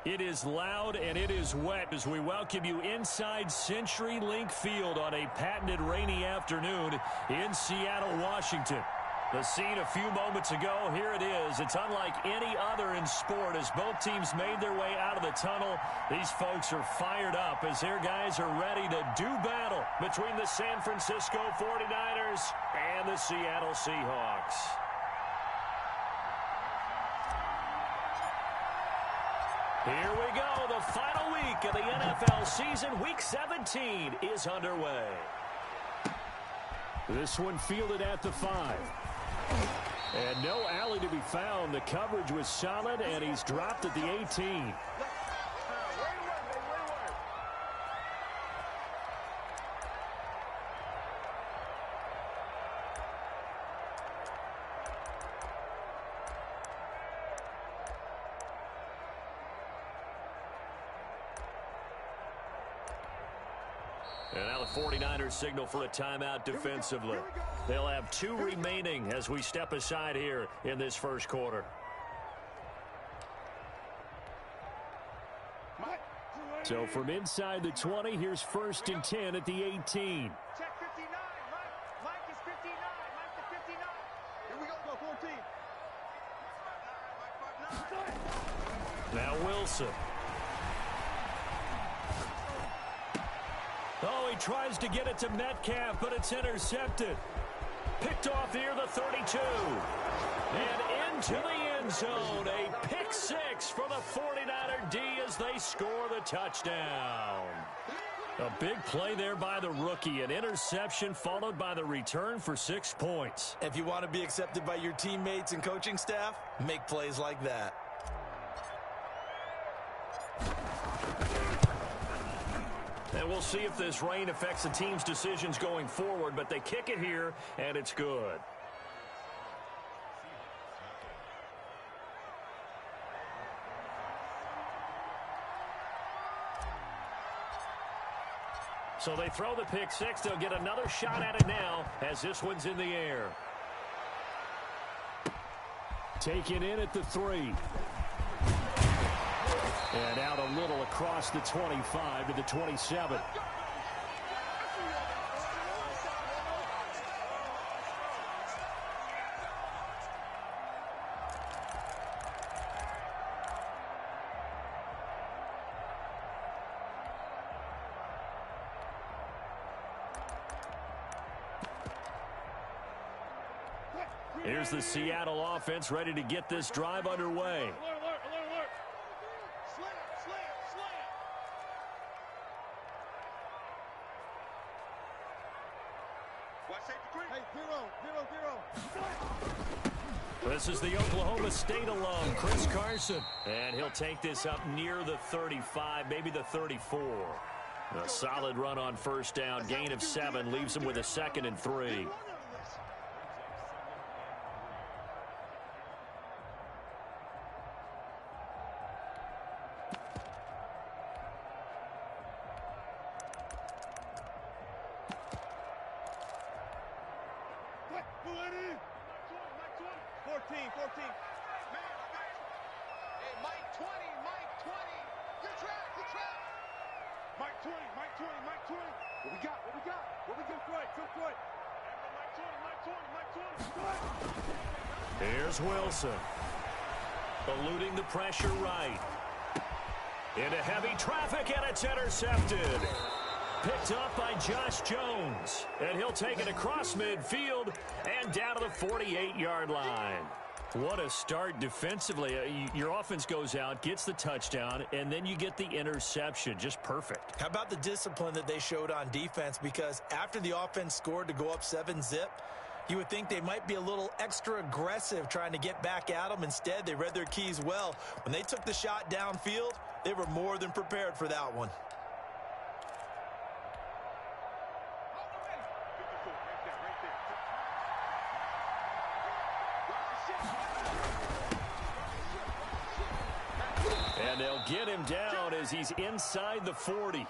It is loud and it is wet as we welcome you inside CenturyLink Field on a patented rainy afternoon in Seattle, Washington. The scene a few moments ago, here it is. It's unlike any other in sport as both teams made their way out of the tunnel. These folks are fired up as their guys are ready to do battle between the San Francisco 49ers and the Seattle Seahawks. Here we go. The final week of the NFL season. Week 17 is underway. This one fielded at the 5. And no alley to be found. The coverage was solid, and he's dropped at the 18. And now the 49ers signal for a timeout defensively. They'll have 2 remaining as we step aside here in this first quarter. So from inside the 20, here's 1st and 10 at the 18. Check 59. Mike is 59. Mike to 59. Here we go, 14. Now Wilson. Oh, he tries to get it to Metcalf, but it's intercepted. Picked off here, the 32. And into the end zone. A pick 6 for the 49er D as they score the touchdown. A big play there by the rookie. An interception followed by the return for 6 points. If you want to be accepted by your teammates and coaching staff, make plays like that. And we'll see if this rain affects the team's decisions going forward, but they kick it here, and it's good. So they throw the pick 6. They'll get another shot at it now as this one's in the air. Taken in at the 3. And out a little across the 25 to the 27. Here's the Seattle offense ready to get this drive underway. This is the Oklahoma State alum, Chris Carson. And he'll take this up near the 35, maybe the 34. A solid run on first down. Gain of 7 leaves him with a 2nd and 3. Here's Wilson. Eluding the pressure right. Into heavy traffic, and it's intercepted. Picked up by Josh Jones. And he'll take it across midfield and down to the 48-yard line. What a start defensively. Your offense goes out, gets the touchdown, and then you get the interception. Just perfect. How about the discipline that they showed on defense? Because after the offense scored to go up 7-zip, you would think they might be a little extra aggressive trying to get back at them. Instead, they read their keys well. When they took the shot downfield, they were more than prepared for that one. And they'll get him down as he's inside the 40.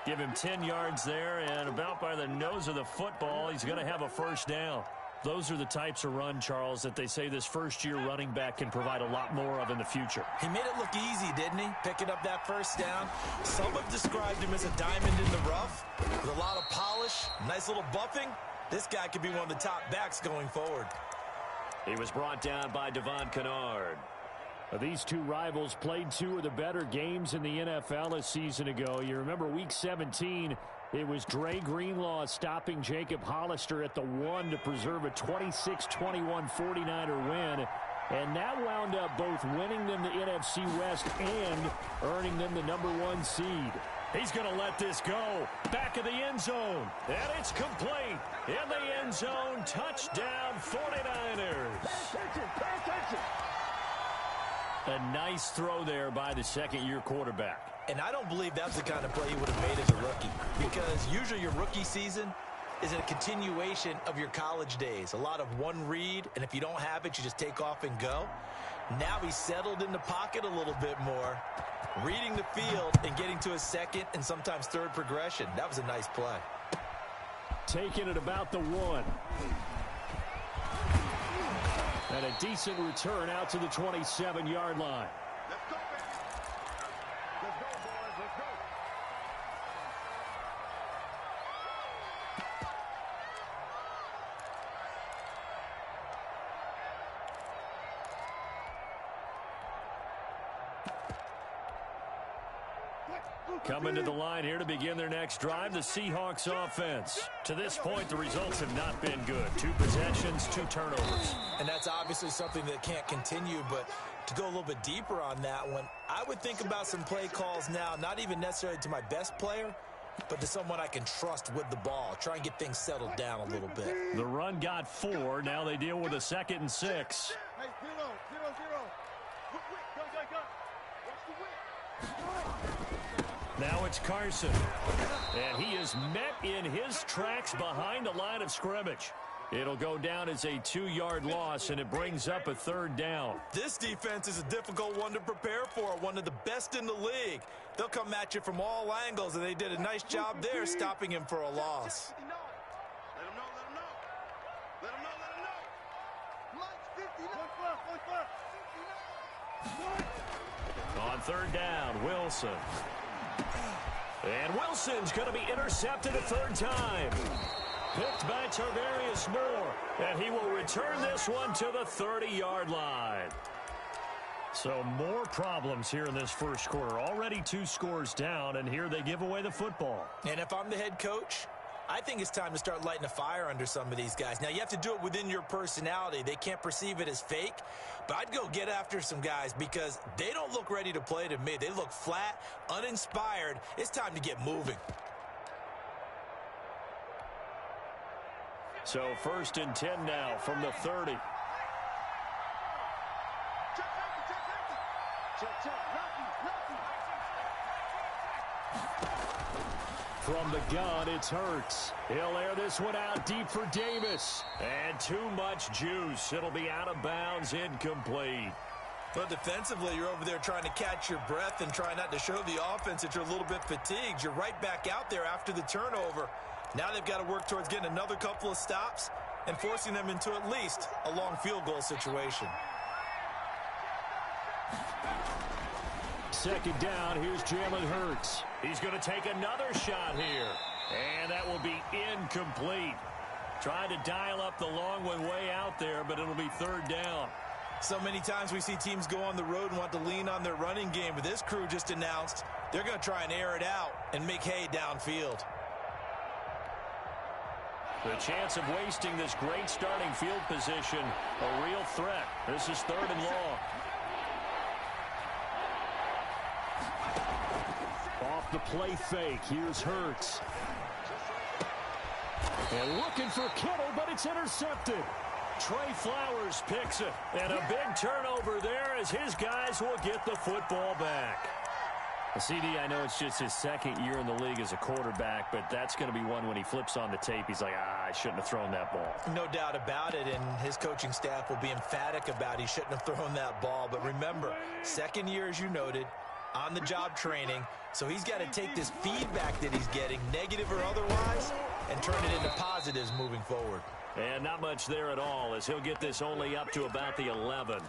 Give him 10 yards there, and about by the nose of the football, he's going to have a first down. Those are the types of run, Charles, that they say this first-year running back can provide a lot more of in the future. He made it look easy, didn't he? Picking up that first down. Some have described him as a diamond in the rough with a lot of polish, nice little buffing. This guy could be one of the top backs going forward. He was brought down by Devon Kennard. These two rivals played two of the better games in the NFL a season ago. You remember Week 17, it was Dre Greenlaw stopping Jacob Hollister at the 1 to preserve a 26-21 49er win. And that wound up both winning them the NFC West and earning them the #1 seed. He's going to let this go. Back of the end zone. And it's complete. In the end zone, touchdown 49ers. Pay attention. A nice throw there by the second-year quarterback. And I don't believe that's the kind of play he would have made as a rookie, because usually your rookie season is a continuation of your college days. A lot of one read, and if you don't have it, you just take off and go. Now he's settled in the pocket a little bit more, reading the field and getting to a second and sometimes third progression. That was a nice play. Taking it about the 1. And a decent return out to the 27-yard line. Let's go, baby. Let's go, boys. Let's go. Coming to the line here to begin their next drive, the Seahawks offense. To this point, the results have not been good. 2 possessions, 2 turnovers. And that's obviously something that can't continue, but to go a little bit deeper on that one, I would think about some play calls now, not even necessarily to my best player, but to someone I can trust with the ball. Try and get things settled down a little bit. The run got 4. Now they deal with a 2nd and 6. Hey, 0, 0, 0. Gun. Watch the whip. Now it's Carson. And he is met in his tracks behind the line of scrimmage. It'll go down as a 2-yard loss, and it brings up a 3rd down. This defense is a difficult one to prepare for, one of the best in the league. They'll come at you from all angles, and they did a nice job there stopping him for a loss. Let him know. Mike's 59. On 3rd down, Wilson. And Wilson's going to be intercepted a 3rd time. Picked by Tarvarius Moore. And he will return this one to the 30-yard line. So more problems here in this first quarter. Already 2 scores down, and here they give away the football. And if I'm the head coach, I think it's time to start lighting a fire under some of these guys. Now, you have to do it within your personality. They can't perceive it as fake. But I'd go get after some guys because they don't look ready to play to me. They look flat, uninspired. It's time to get moving. So 1st and 10 now from the 30. Check. From the gun, it's Hurts. He'll air this one out deep for Davis. And too much juice. It'll be out of bounds, incomplete. But defensively, you're over there trying to catch your breath and try not to show the offense that you're a little bit fatigued. You're right back out there after the turnover. Now they've got to work towards getting another couple of stops and forcing them into at least a long field goal situation. 2nd down, here's Jalen Hurts. He's going to take another shot here. And that will be incomplete. Trying to dial up the long one way out there, but it'll be 3rd down. So many times we see teams go on the road and want to lean on their running game, but this crew just announced they're going to try and air it out and make hay downfield. The chance of wasting this great starting field position, a real threat. This is 3rd and long. Off the play fake, here's Hurts. And looking for Kittle, but it's intercepted. Trey Flowers picks it. And a big turnover there as his guys will get the football back. CD, I know it's just his 2nd year in the league as a quarterback, but that's going to be one when he flips on the tape. He's like, I shouldn't have thrown that ball. No doubt about it, and his coaching staff will be emphatic about he shouldn't have thrown that ball. But remember, 2nd year, as you noted, on-the-job training, so he's got to take this feedback that he's getting, negative or otherwise, and turn it into positives moving forward. And not much there at all, as he'll get this only up to about the 11.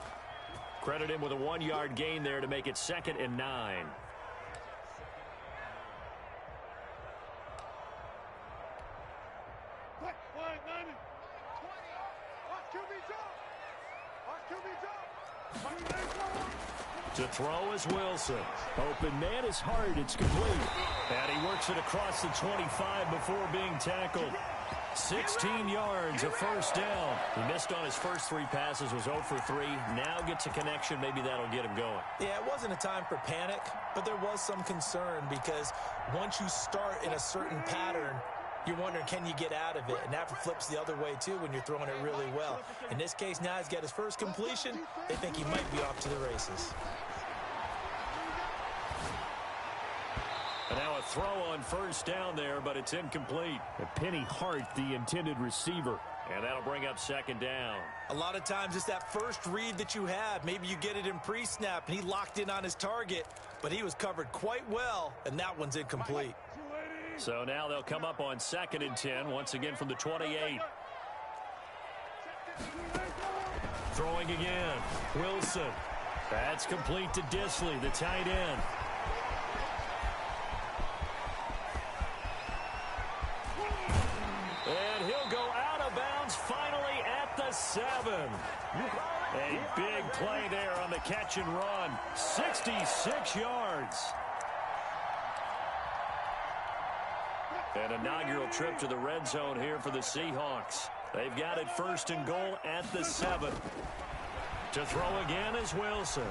Credit him with a 1-yard gain there to make it 2nd and 9. To throw is Wilson. Open man is hard. It's complete. And he works it across the 25 before being tackled. 16 yards, a first down. He missed on his first 3 passes, was 0 for 3. Now gets a connection. Maybe that'll get him going. Yeah, it wasn't a time for panic, but there was some concern because once you start in a certain pattern, you're wondering, can you get out of it? And that flips the other way, too, when you're throwing it really well. In this case, now he's got his first completion. They think he might be off to the races. And now a throw on first down there, but it's incomplete. Penny Hart, the intended receiver. And that'll bring up 2nd down. A lot of times it's that first read that you have. Maybe you get it in pre-snap, and he locked in on his target, but he was covered quite well, and that one's incomplete. So now they'll come up on 2nd and 10, once again from the 28. Throwing again. Wilson. That's complete to Disley, the tight end. And he'll go out of bounds finally at the 7. A big play there on the catch and run. 66 yards. An inaugural trip to the red zone here for the Seahawks. They've got it 1st and goal at the 7. To throw again is Wilson.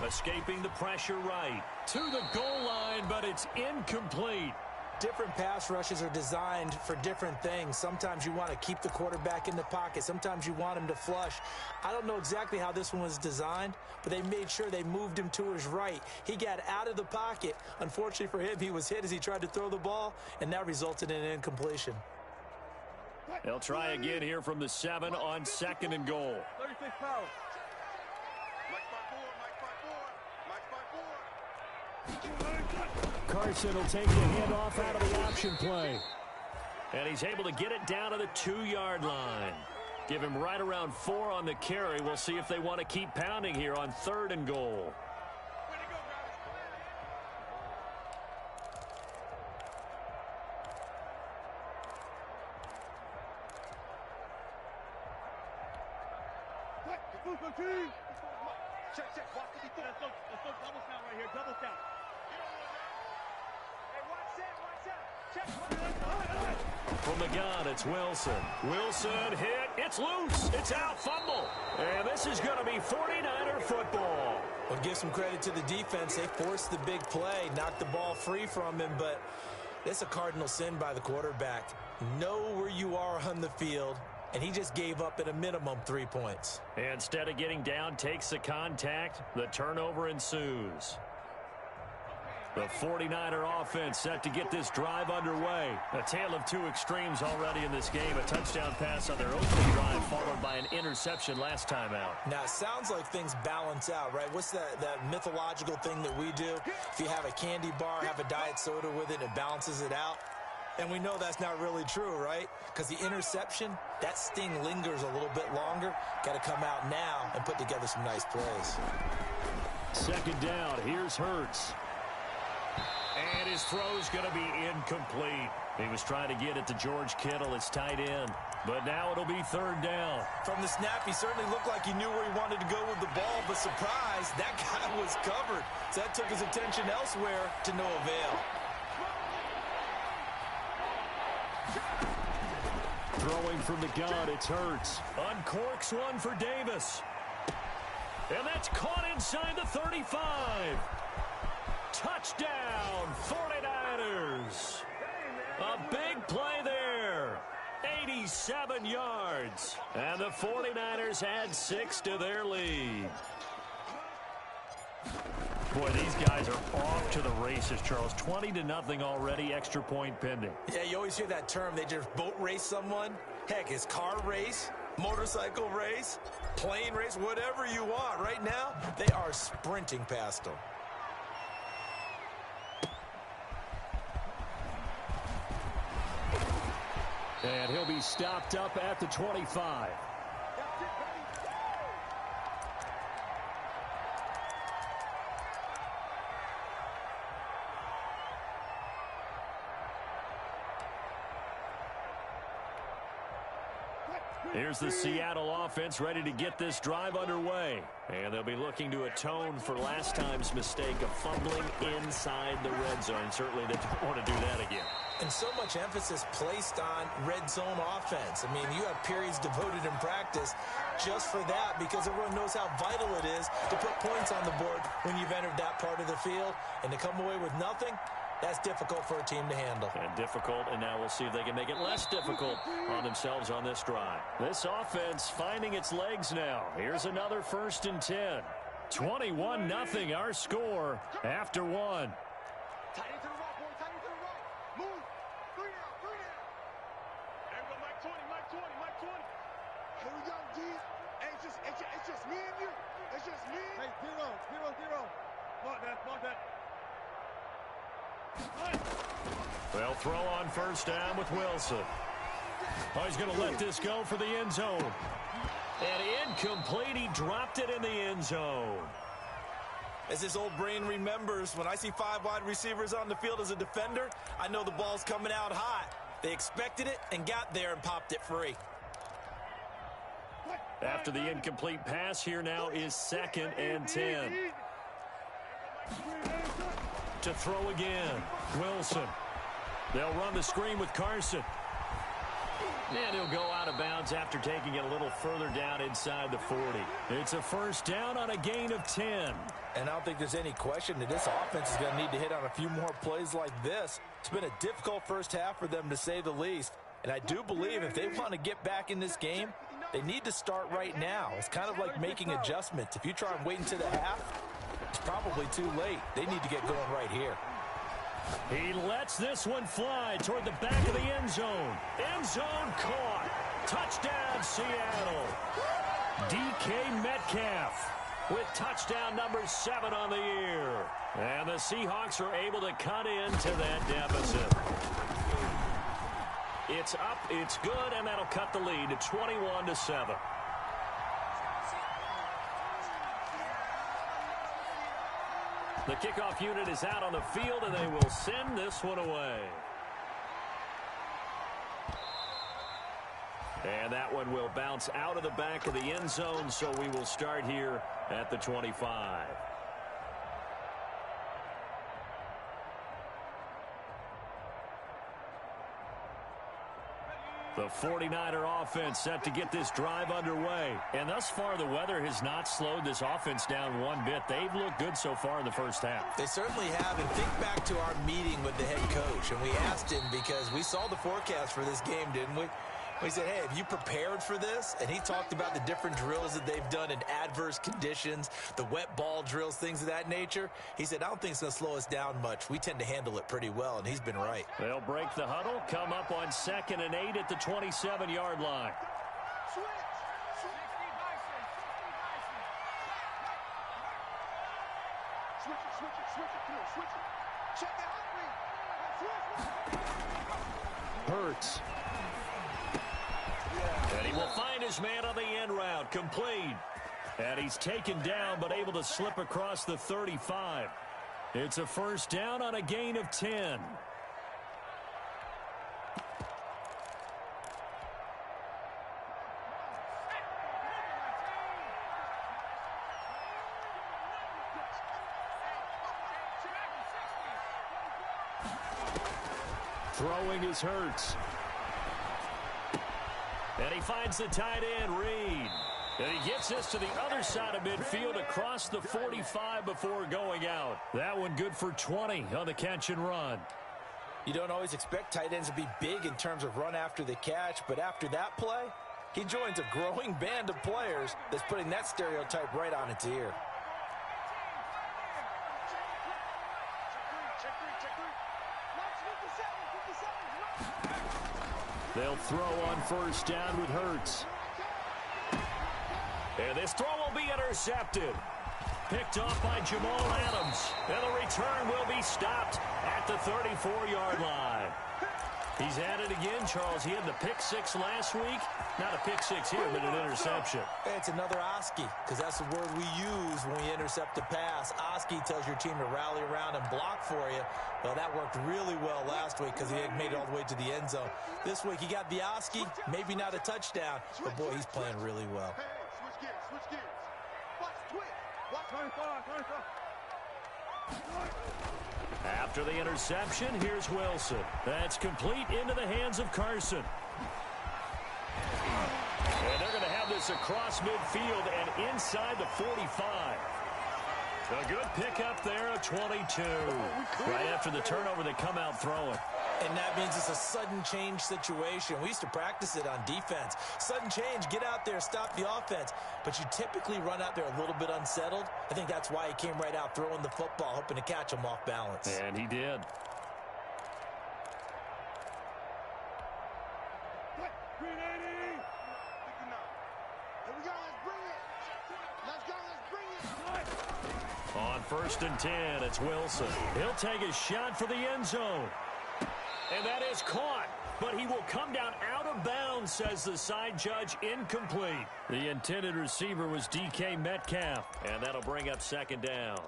Escaping the pressure right. To the goal line, but it's incomplete. Different pass rushes are designed for different things. Sometimes you want to keep the quarterback in the pocket. Sometimes you want him to flush. I don't know exactly how this one was designed, but they made sure they moved him to his right. He got out of the pocket. Unfortunately for him, he was hit as he tried to throw the ball, and that resulted in an incompletion. They'll try again here from the 7 on 2nd and goal. 36 pounds. Carson will take the handoff out of the option play. And he's able to get it down to the 2-yard line. Give him right around 4 on the carry. We'll see if they want to keep pounding here on 3rd and goal. Check. Watch the defense. Let's go double count right here. Double count. Hey, watch that. Check. From the gun, it's Wilson. Wilson hit. It's loose. It's out. Fumble. And this is going to be 49er football. Well, give some credit to the defense. They forced the big play, knocked the ball free from him, but it's a cardinal sin by the quarterback. Know where you are on the field, and he just gave up at a minimum 3 points. Instead of getting down, takes the contact. The turnover ensues. The 49er offense set to get this drive underway. A tale of 2 extremes already in this game. A touchdown pass on their opening drive, followed by an interception last time out. Now, it sounds like things balance out, right? What's that mythological thing that we do? If you have a candy bar, have a diet soda with it, it balances it out. And we know that's not really true, right? Because the interception, that sting lingers a little bit longer. Got to come out now and put together some nice plays. 2nd down. Here's Hurts. And his throw's going to be incomplete. He was trying to get it to George Kittle, his tight end. But now it'll be 3rd down. From the snap, he certainly looked like he knew where he wanted to go with the ball. But surprise, that guy was covered. So that took his attention elsewhere to no avail. Throwing from the gun, it's Hurts. Uncorks one for Davis. And that's caught inside the 35. Touchdown, 49ers. A big play there. 87 yards. And the 49ers add 6 to their lead. Boy, these guys are off to the races, Charles. 20-0 already, extra point pending. Yeah, you always hear that term. They just boat race someone. Heck, it's car race, motorcycle race, plane race, whatever you want. Right now, they are sprinting past them. And And he'll be stopped up at the 25. Here's the Seattle offense ready to get this drive underway. And they'll be looking to atone for last time's mistake of fumbling inside the red zone. Certainly they don't want to do that again. And so much emphasis placed on red zone offense. I mean, you have periods devoted in practice just for that because everyone knows how vital it is to put points on the board when you've entered that part of the field. And to come away with nothing, that's difficult for a team to handle. And difficult, and now we'll see if they can make it less difficult on themselves on this drive. This offense finding its legs now. Here's another 1st and 10. 21-0 our score after one. Tight into the right, boy. Tight into the right. Move. 3 down. 3 down. There we go. Mike 20. Mike 20. Mike 20. Here we go, D. Hey, it's just me and you. It's just me. Hey, 0. 0. 0. Mark that. Mark that. They'll throw on 1st down with Wilson. Oh, he's going to let this go for the end zone. And incomplete. He dropped it in the end zone. As his old brain remembers, when I see 5 wide receivers on the field as a defender, I know the ball's coming out hot. They expected it and got there and popped it free. After the incomplete pass, here now is 2nd and 10. To throw again. Wilson. They'll run the screen with Carson. And he'll go out of bounds after taking it a little further down inside the 40. It's a 1st down on a gain of 10. And I don't think there's any question that this offense is going to need to hit on a few more plays like this. It's been a difficult first half for them, to say the least. And I do believe if they want to get back in this game, they need to start right now. It's kind of like making adjustments. If you try and wait until the half, it's probably too late. They need to get going right here. He lets this one fly toward the back of the end zone. End zone caught. Touchdown, Seattle. DK Metcalf with touchdown number 7 on the year. And the Seahawks are able to cut into that deficit. It's up, it's good, and that'll cut the lead to 21-7. The kickoff unit is out on the field, and they will send this one away. And that one will bounce out of the back of the end zone, so we will start here at the 25. The 49er offense set to get this drive underway. And thus far, the weather has not slowed this offense down one bit. They've looked good so far in the first half. They certainly have. And think back to our meeting with the head coach. And we asked him, because we saw the forecast for this game, didn't we? We said, hey, have you prepared for this? And he talked about the different drills that they've done in adverse conditions, the wet ball drills, things of that nature. He said, I don't think it's going to slow us down much. We tend to handle it pretty well, and he's been right. They'll break the huddle, come up on 2nd and 8 at the 27-yard line. Hurts. And he will find his man on the end route, complete. And he's taken down, but able to slip across the 35. It's a 1st down on a gain of 10. Throwing is Hurts. And he finds the tight end, Reed. And he gets this to the other side of midfield across the 45 before going out. That one good for 20 on the catch and run. You don't always expect tight ends to be big in terms of run after the catch, but after that play, he joins a growing band of players that's putting that stereotype right on its ear. They'll throw on 1st down with Hurts. And this throw will be intercepted. Picked off by Jamal Adams. And the return will be stopped at the 34-yard line. He's at it again, Charles. He had the pick six last week. Not a pick six here, but an interception. It's another Oski, because that's the word we use when we intercept a pass. Oski tells your team to rally around and block for you. Well, that worked really well last week because he had made it all the way to the end zone. This week, he got the Oski, maybe not a touchdown, but, boy, he's playing really well. Hey, switch gears, switch gears. Watch twitch. Watch 25. After the interception, here's Wilson. That's complete into the hands of Carson. And they're going to have this across midfield and inside the 45. A good pickup there, a 22. Right after the turnover, they come out throwing. And that means it's a sudden change situation. We used to practice it on defense. Sudden change, get out there, stop the offense. But you typically run out there a little bit unsettled. I think that's why he came right out throwing the football, hoping to catch him off balance. And he did. Green 80. 59. Here we go, let's bring it. Let's go, let's bring it. On 1st and 10, it's Wilson. He'll take a shot for the end zone. And that is caught, but he will come down out of bounds, says the side judge, incomplete. The intended receiver was DK Metcalf, and that'll bring up 2nd down.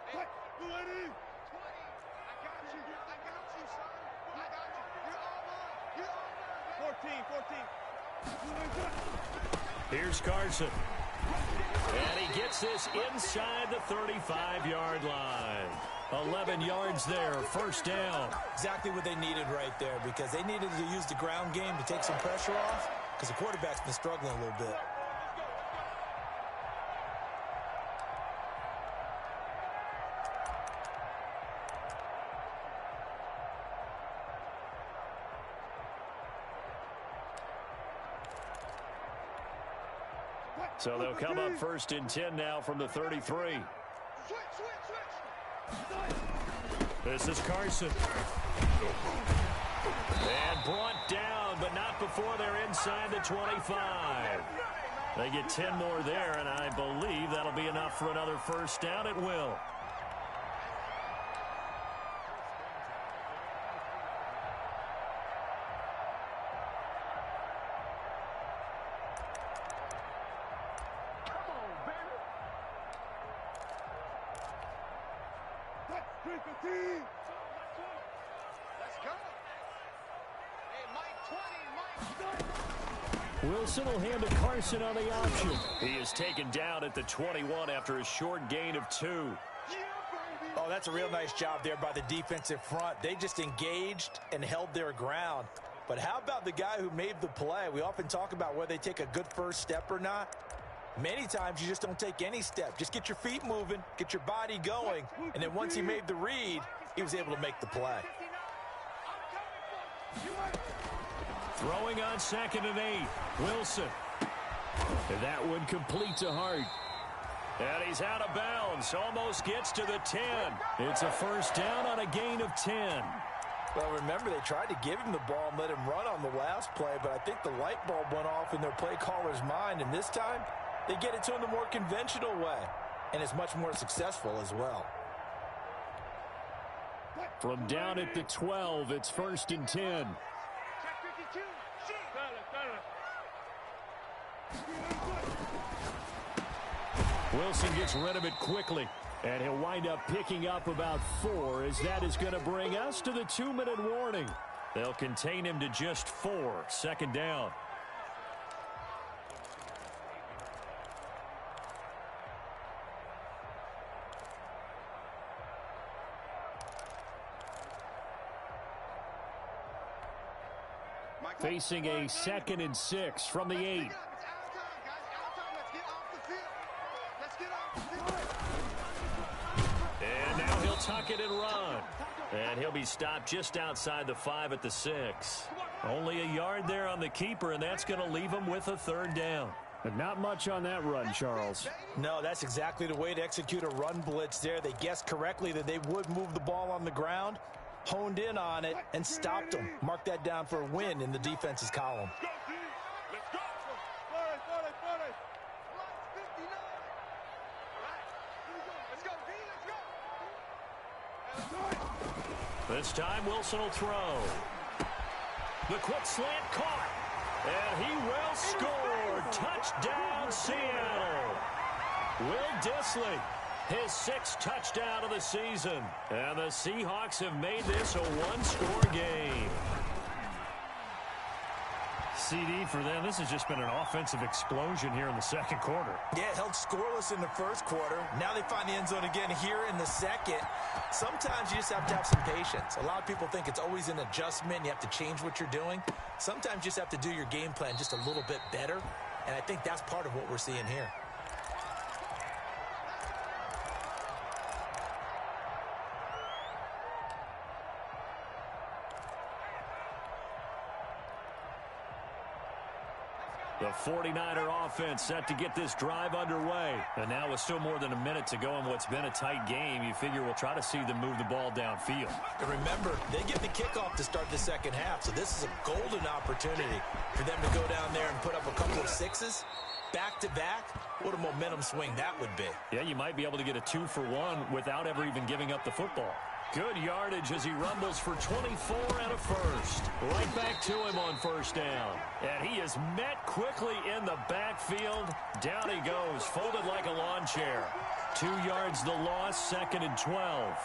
Hey, blue 80. 20. I got you, son. I got you. You're all mine. 14. Here's Carson. And he gets this inside the 35-yard line. 11 yards there, 1st down. Exactly what they needed right there, because they needed to use the ground game to take some pressure off, because the quarterback's been struggling a little bit. So they'll come up 1st and 10 now from the 33. Switch. This is Carson. And brought down, but not before they're inside the 25. They get 10 more there, and I believe that'll be enough for another 1st down at will. Let's go. Hey, Mike 20. Wilson will hand to Carson on the option. He is taken down at the 21 after a short gain of 2. Yeah, baby. Oh, that's a real nice job there by the defensive front. They just engaged and held their ground. But how about the guy who made the play? We often talk about whether they take a good first step or not. Many times you just don't take any step. Just get your feet moving, get your body going, and then once he made the read, he was able to make the play. Throwing on 2nd and 8. Wilson. And that one complete to Hart. And he's out of bounds. Almost gets to the 10. It's a 1st down on a gain of 10. Well, remember, they tried to give him the ball and let him run on the last play, but I think the light bulb went off in their play caller's mind, and this time they get it to him the more conventional way, and it's much more successful as well. From down at the 12, it's 1st and 10. Wilson gets rid of it quickly, and he'll wind up picking up about 4, as that is going to bring us to the 2-minute warning. They'll contain him to just 4, 2nd down. Facing a 2nd and 6 from the 8. And now he'll tuck it and run. And he'll be stopped just outside the 5 at the 6. Only a yard there on the keeper, and that's going to leave him with a 3rd down. But not much on that run, Charles. No, that's exactly the way to execute a run blitz there. They guessed correctly that they would move the ball on the ground, honed in on it, and stopped them. Mark that down for a win in the defense's column. Let's go. This time Wilson will throw. The quick slant caught. And he will score. Touchdown, Seattle. Will Dissly, his 6th touchdown of the season. And the Seahawks have made this a one-score game. CD for them, this has just been an offensive explosion here in the second quarter. Yeah, held scoreless in the first quarter. Now they find the end zone again here in the second. Sometimes you just have to have some patience. A lot of people think it's always an adjustment. You have to change what you're doing. Sometimes you just have to do your game plan just a little bit better. And I think that's part of what we're seeing here. The 49er offense set to get this drive underway. And now with still more than a minute to go in what's been a tight game, you figure we'll try to see them move the ball downfield. And remember, they get the kickoff to start the second half, so this is a golden opportunity for them to go down there and put up a couple of 6s back-to-back. What a momentum swing that would be. Yeah, you might be able to get a 2-for-1 without ever even giving up the football. Good yardage as he rumbles for 24 and a first. Right back to him on first down. And he is met quickly in the backfield. Down he goes, folded like a lawn chair. 2 yards the loss, 2nd and 12.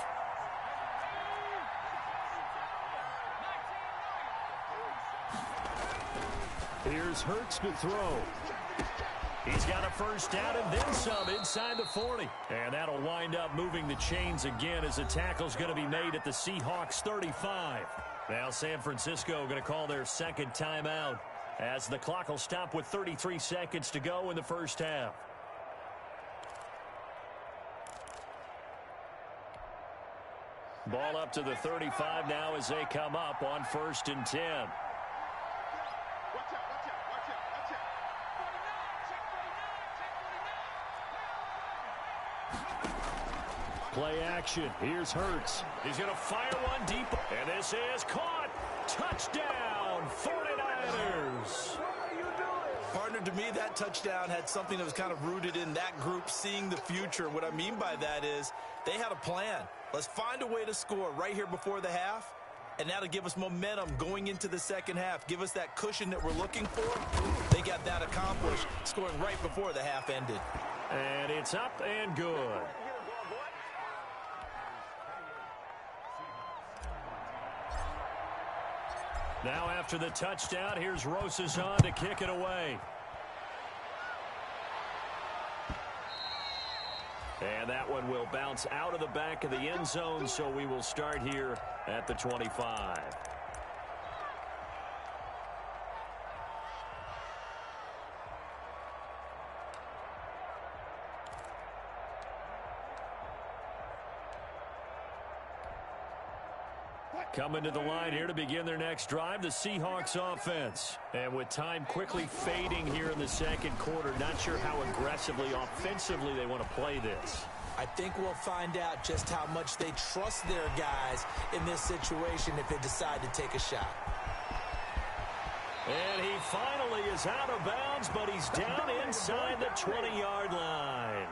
Here's Hurts to throw. He's got a first down and then some inside the 40. And that'll wind up moving the chains again as the tackle's going to be made at the Seahawks 35. Now San Francisco going to call their second timeout as the clock will stop with 33 seconds to go in the first half. Ball up to the 35 now as they come up on 1st and 10. Play action. Here's Hurts. He's going to fire one deep. And this is caught. Touchdown, 49ers. Partner, to me, that touchdown had something that was kind of rooted in that group seeing the future. What I mean by that is they had a plan. Let's find a way to score right here before the half. And that'll give us momentum going into the second half. Give us that cushion that we're looking for. They got that accomplished, scoring right before the half ended. And it's up and good. Now after the touchdown, here's Rosazon to kick it away. And that one will bounce out of the back of the end zone, so we will start here at the 25. Coming to the line here to begin their next drive, the Seahawks offense. And with time quickly fading here in the second quarter, not sure how aggressively, offensively they want to play this. I think we'll find out just how much they trust their guys in this situation if they decide to take a shot. And he finally is out of bounds, but he's down inside the 20-yard line.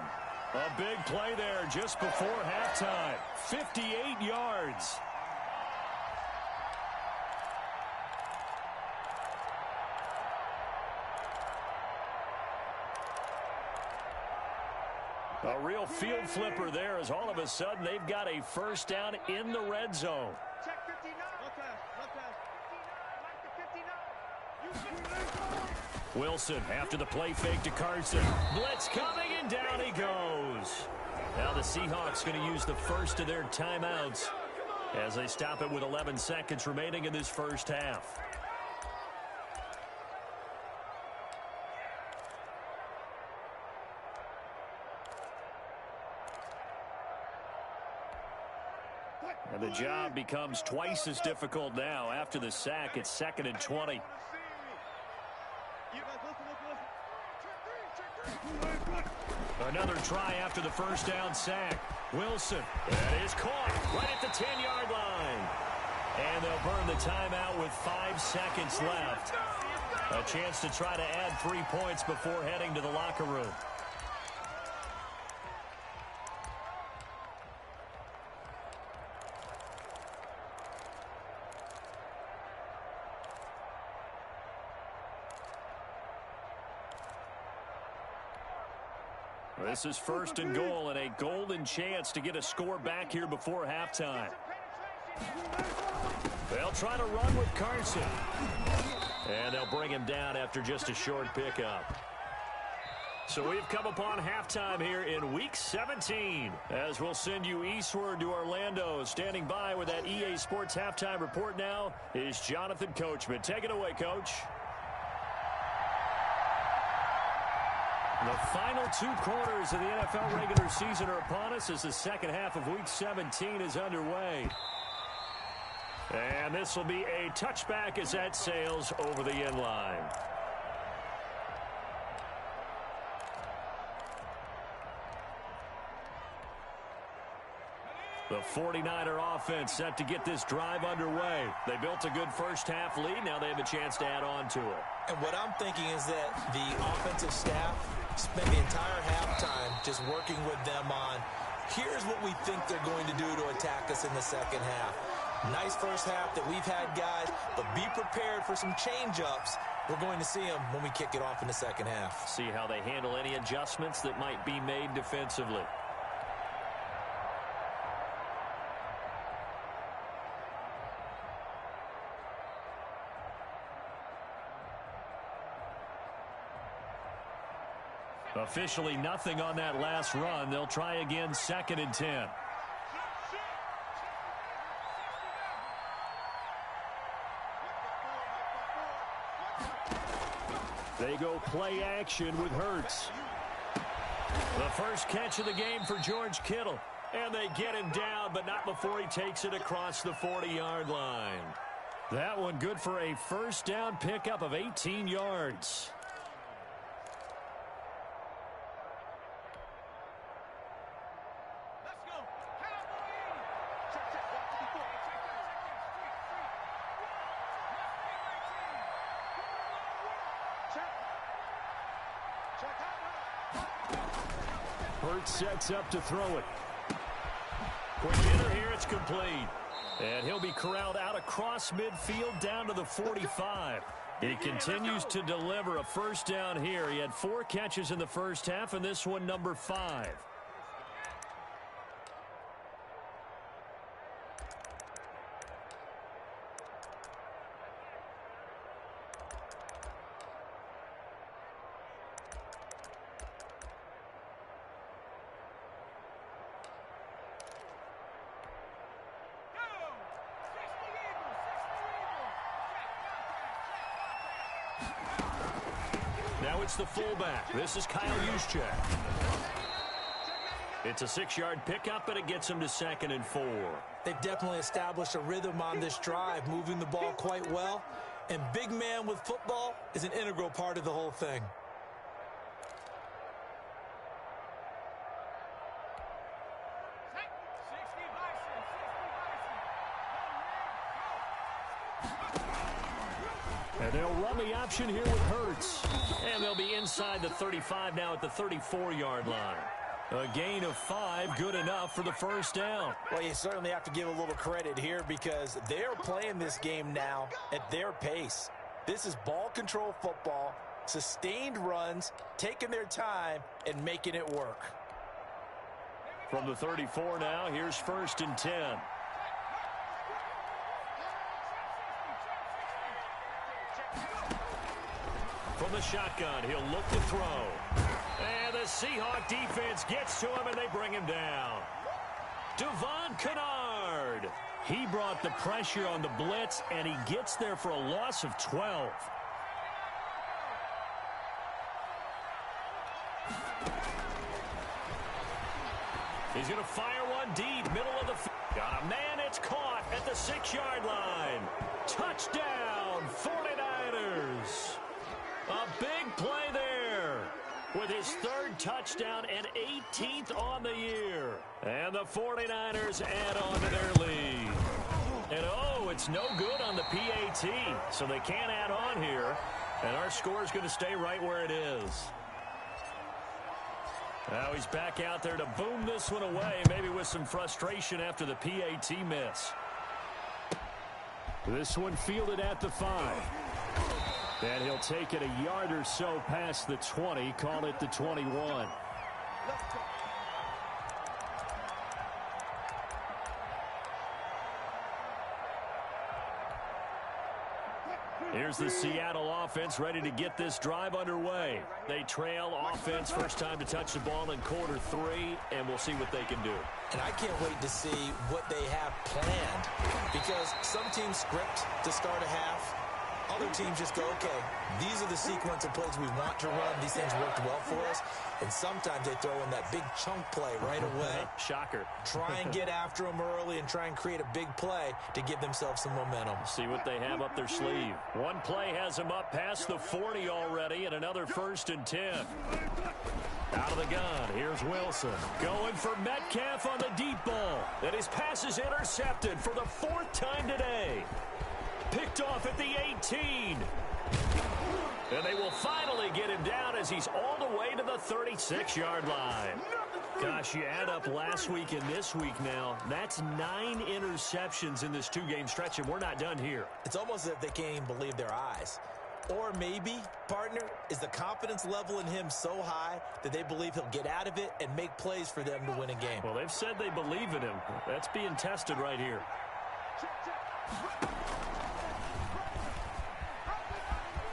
A big play there just before halftime. 58 yards. A real field flipper there as all of a sudden they've got a first down in the red zone. Check 59. Wilson after the play fake to Carson. Blitz coming and down he goes. Now the Seahawks going to use the first of their timeouts as they stop it with 11 seconds remaining in this first half. And the job becomes twice as difficult now. After the sack, it's 2nd and 20. Another try after the first down sack. Wilson, that is caught right at the 10-yard line. And they'll burn the timeout with 5 seconds left. A chance to try to add 3 points before heading to the locker room. This is first and goal and a golden chance to get a score back here before halftime. They'll try to run with Carson. And they'll bring him down after just a short pickup. So we've come upon halftime here in Week 17 as we'll send you eastward to Orlando. Standing by with that EA Sports Halftime Report now is Jonathan Coachman. Take it away, Coach. The final 2 quarters of the NFL regular season are upon us as the second half of Week 17 is underway. And this will be a touchback as that sails over the end line. The 49er offense set to get this drive underway. They built a good first half lead. Now they have a chance to add on to it. And what I'm thinking is that the offensive staff spent the entire halftime just working with them on, here's what we think they're going to do to attack us in the second half. Nice first half that we've had, guys, but be prepared for some change-ups. We're going to see them when we kick it off in the second half. See how they handle any adjustments that might be made defensively. Officially nothing on that last run. They'll try again, 2nd and 10. They go play action with Hurts. The first catch of the game for George Kittle. And they get him down, but not before he takes it across the 40-yard line. That one good for a first down pickup of 18 yards. Hurts sets up to throw it. Quick hitter here, it's complete. And he'll be corralled out across midfield down to the 45. He continues to deliver a first down here. He had 4 catches in the first half, and this one number 5. Now it's the fullback. This is Kyle Juszczyk. It's a 6-yard pickup, and it gets him to 2nd and 4. They've definitely established a rhythm on this drive, moving the ball quite well. And big man with football is an integral part of the whole thing. And they'll run the option here with Hurts. And they'll be inside the 35 now at the 34-yard line. A gain of 5, good enough for the first down. Well, you certainly have to give a little credit here because they're playing this game now at their pace. This is ball control football, sustained runs, taking their time, and making it work. From the 34 now, here's 1st and 10. From the shotgun, he'll look to throw. And the Seahawks defense gets to him, and they bring him down. Devon Kennard. He brought the pressure on the blitz, and he gets there for a loss of 12. He's going to fire one deep, middle of the field. Got a man, it's caught at the 6-yard line. Touchdown, 49ers. A big play there with his 3rd touchdown and 18th on the year. And the 49ers add on to their lead. And oh, it's no good on the PAT, so they can't add on here. And our score is going to stay right where it is. Now he's back out there to boom this one away, maybe with some frustration after the PAT miss. This one fielded at the 5. And he'll take it a yard or so past the 20, call it the 21. Here's the Seattle offense ready to get this drive underway. They trail offense, first time to touch the ball in quarter 3, and we'll see what they can do. And I can't wait to see what they have planned, because some teams script to start a half. Other teams just go, okay, these are the sequence of plays we want to run. These things worked well for us. And sometimes they throw in that big chunk play right away. Shocker. Try and get after them early and try and create a big play to give themselves some momentum. See what they have up their sleeve. One play has them up past the 40 already, and another 1st and 10. Out of the gun, here's Wilson. Going for Metcalf on the deep ball. And his pass is intercepted for the 4th time today. Picked off at the 18. And they will finally get him down as he's all the way to the 36-yard line. Gosh, you add up last week and this week now, that's 9 interceptions in this 2-game stretch, and we're not done here. It's almost as if they can't even believe their eyes. Or maybe, partner, is the confidence level in him so high that they believe he'll get out of it and make plays for them to win a game. Well, they've said they believe in him. That's being tested right here.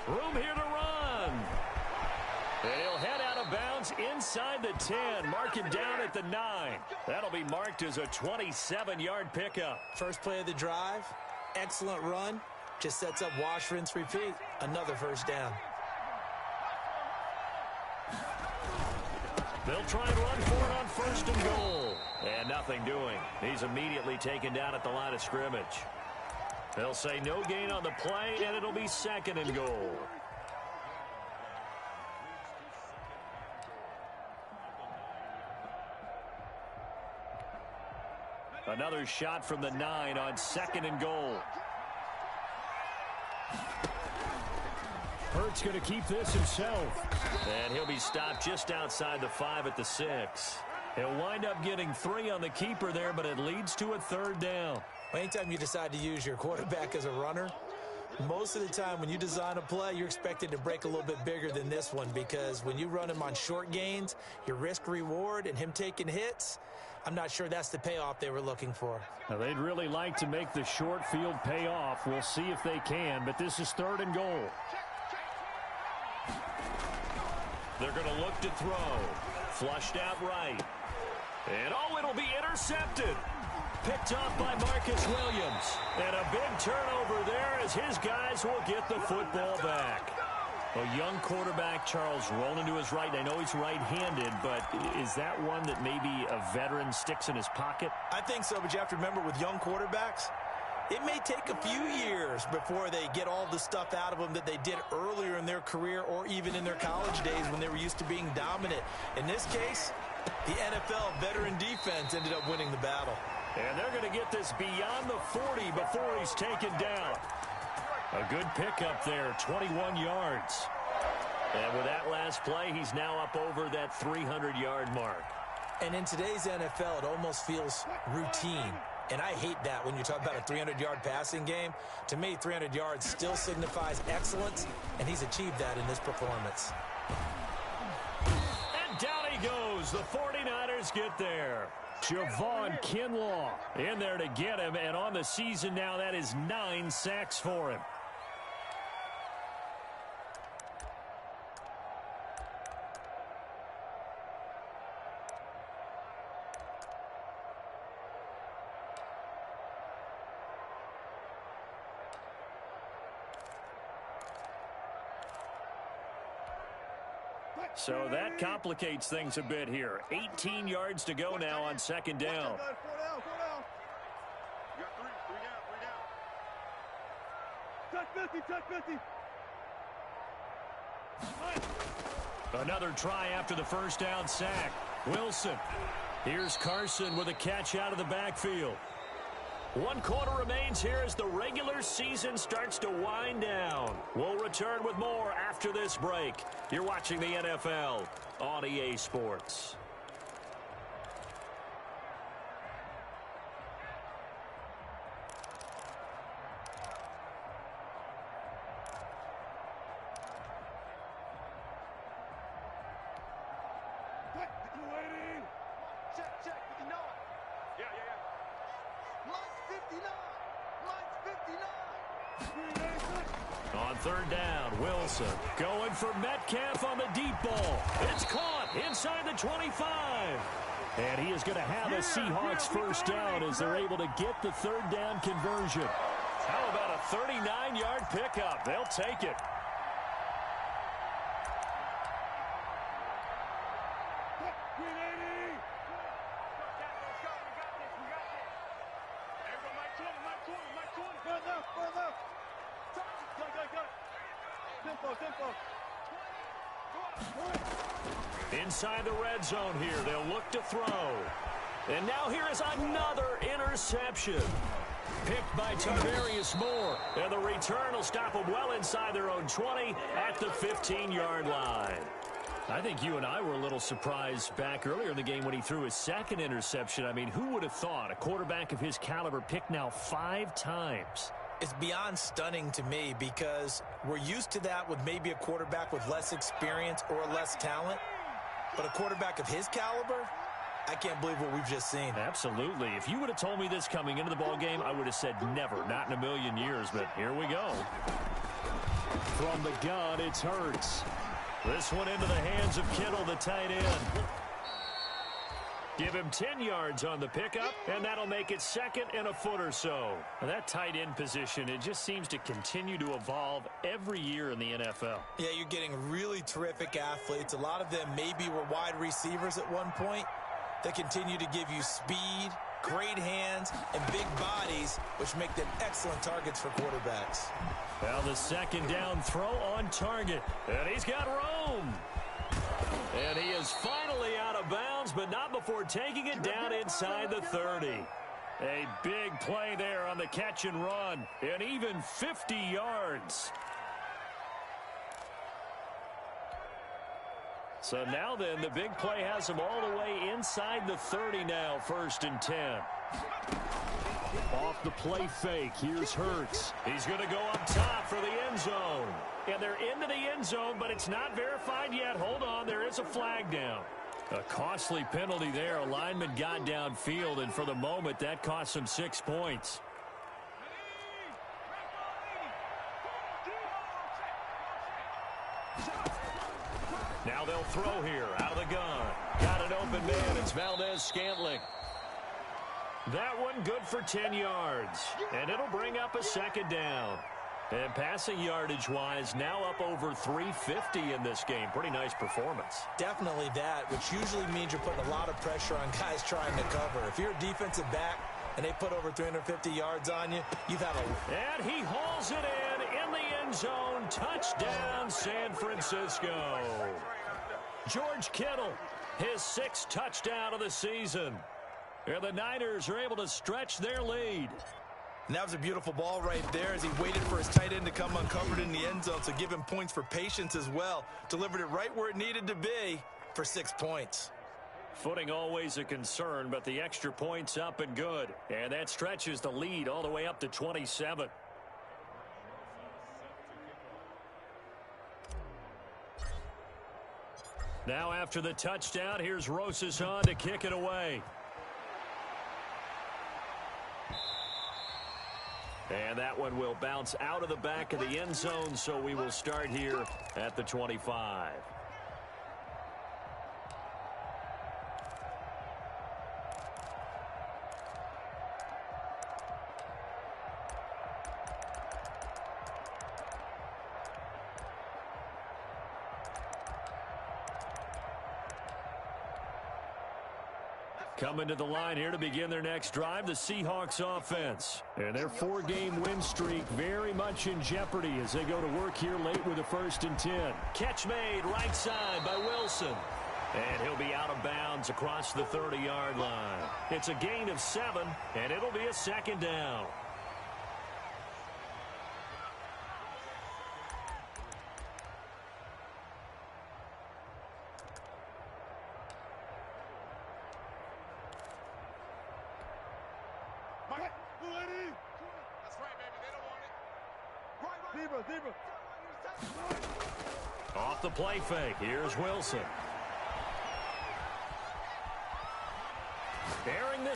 Room here to run. And he'll head out of bounds inside the 10. Mark him down at the 9. That'll be marked as a 27-yard pickup. First play of the drive, excellent run. Just sets up wash, rinse, repeat. Another first down. They'll try and run for it on 1st and goal. And nothing doing. He's immediately taken down at the line of scrimmage. They'll say no gain on the play, and it'll be 2nd and goal. Another shot from the 9 on 2nd and goal. Hurt's going to keep this himself. And he'll be stopped just outside the 5 at the 6. He'll wind up getting 3 on the keeper there, but it leads to a 3rd down. Anytime you decide to use your quarterback as a runner, most of the time when you design a play, you're expected to break a little bit bigger than this one, because when you run him on short gains, your risk-reward and him taking hits, I'm not sure that's the payoff they were looking for. Now, they'd really like to make the short field pay off. We'll see if they can, but this is 3rd and goal. They're going to look to throw. Flushed out right. And, oh, it'll be intercepted. Picked off by Marcus Williams. And a big turnover there as his guys will get the football back. A young quarterback, Charles, rolling to his right. I know he's right-handed, but is that one that maybe a veteran sticks in his pocket? I think so, but you have to remember with young quarterbacks, it may take a few years before they get all the stuff out of them that they did earlier in their career or even in their college days when they were used to being dominant. In this case, the NFL veteran defense ended up winning the battle. And they're going to get this beyond the 40 before he's taken down. A good pickup there, 21 yards. And with that last play, he's now up over that 300-yard mark. And in today's NFL, it almost feels routine. And I hate that when you talk about a 300-yard passing game. To me, 300 yards still signifies excellence, and he's achieved that in this performance. And down he goes. The 49ers get there. Javon Kinlaw in there to get him, and on the season now, that is 9 sacks for him. So that complicates things a bit here. 18 yards to go now on 2nd down. 4 down, 4 down. You got 3 down. Touch 50. Another try after the first down sack. Wilson. Here's Carson with a catch out of the backfield. 1 quarter remains here as the regular season starts to wind down. We'll return with more after this break. You're watching the NFL on EA Sports. Wait. Yeah. Mine's 59. Mine's 59. On third down, Wilson going for Metcalf on the deep ball. It's caught inside the 25. And he is going to have a Seahawks first down as they're able to get the third down conversion. How about a 39-yard pickup? They'll take it. Inside the red zone here, they'll look to throw. And now here is another interception. Picked by Tarvarius Moore. And the return will stop them well inside their own 20 at the 15-yard line. I think you and I were a little surprised back earlier in the game when he threw his second interception. I mean, who would have thought a quarterback of his caliber picked now 5 times? It's beyond stunning to me because we're used to that with maybe a quarterback with less experience or less talent. But a quarterback of his caliber, I can't believe what we've just seen. Absolutely. If you would have told me this coming into the ball game, I would have said never, not in a million years. But here we go. From the gun, it's Hurts. This one into the hands of Kittle, the tight end. Give him 10 yards on the pickup, and that'll make it second and a foot or so. Now, that tight end position, it just seems to continue to evolve every year in the NFL. Yeah, you're getting really terrific athletes. A lot of them maybe were wide receivers at one point. They continue to give you speed, great hands, and big bodies, which make them excellent targets for quarterbacks. Well, the second down throw on target, and he's got Rome. And he is finally out of bounds, but not before taking it down inside the 30. A big play there on the catch and run, and even 50 yards. So now then, the big play has him all the way inside the 30 now, 1st and 10. Off the play fake, here's Hurts. He's going to go up top for the end zone. And they're into the end zone, but it's not verified yet. Hold on, there is a flag down. A costly penalty there. A lineman got downfield, and for the moment, that cost him 6 points. Now they'll throw here, out of the gun. Got an open man, it's Valdez-Scantling. That one good for 10 yards, and it'll bring up a second down. And passing yardage-wise, now up over 350 in this game. Pretty nice performance. Definitely that, which usually means you're putting a lot of pressure on guys trying to cover. If you're a defensive back and they put over 350 yards on you, you've had a... And he hauls it in the end zone. Touchdown, San Francisco. George Kittle, his 6th touchdown of the season. And the Niners are able to stretch their lead. And that was a beautiful ball right there as he waited for his tight end to come uncovered in the end zone, so give him points for patience as well. Delivered it right where it needed to be for 6 points. Footing always a concern, but the extra points up and good. And that stretches the lead all the way up to 27. Now after the touchdown, here's Rosas to kick it away. And that one will bounce out of the back of the end zone, so we will start here at the 25. Coming to the line here to begin their next drive, the Seahawks offense. And their 4-game win streak very much in jeopardy as they go to work here late with a 1st and 10. Catch made right side by Wilson. And he'll be out of bounds across the 30-yard line. It's a gain of 7, and it'll be a second down. Off the play fake, here's Wilson.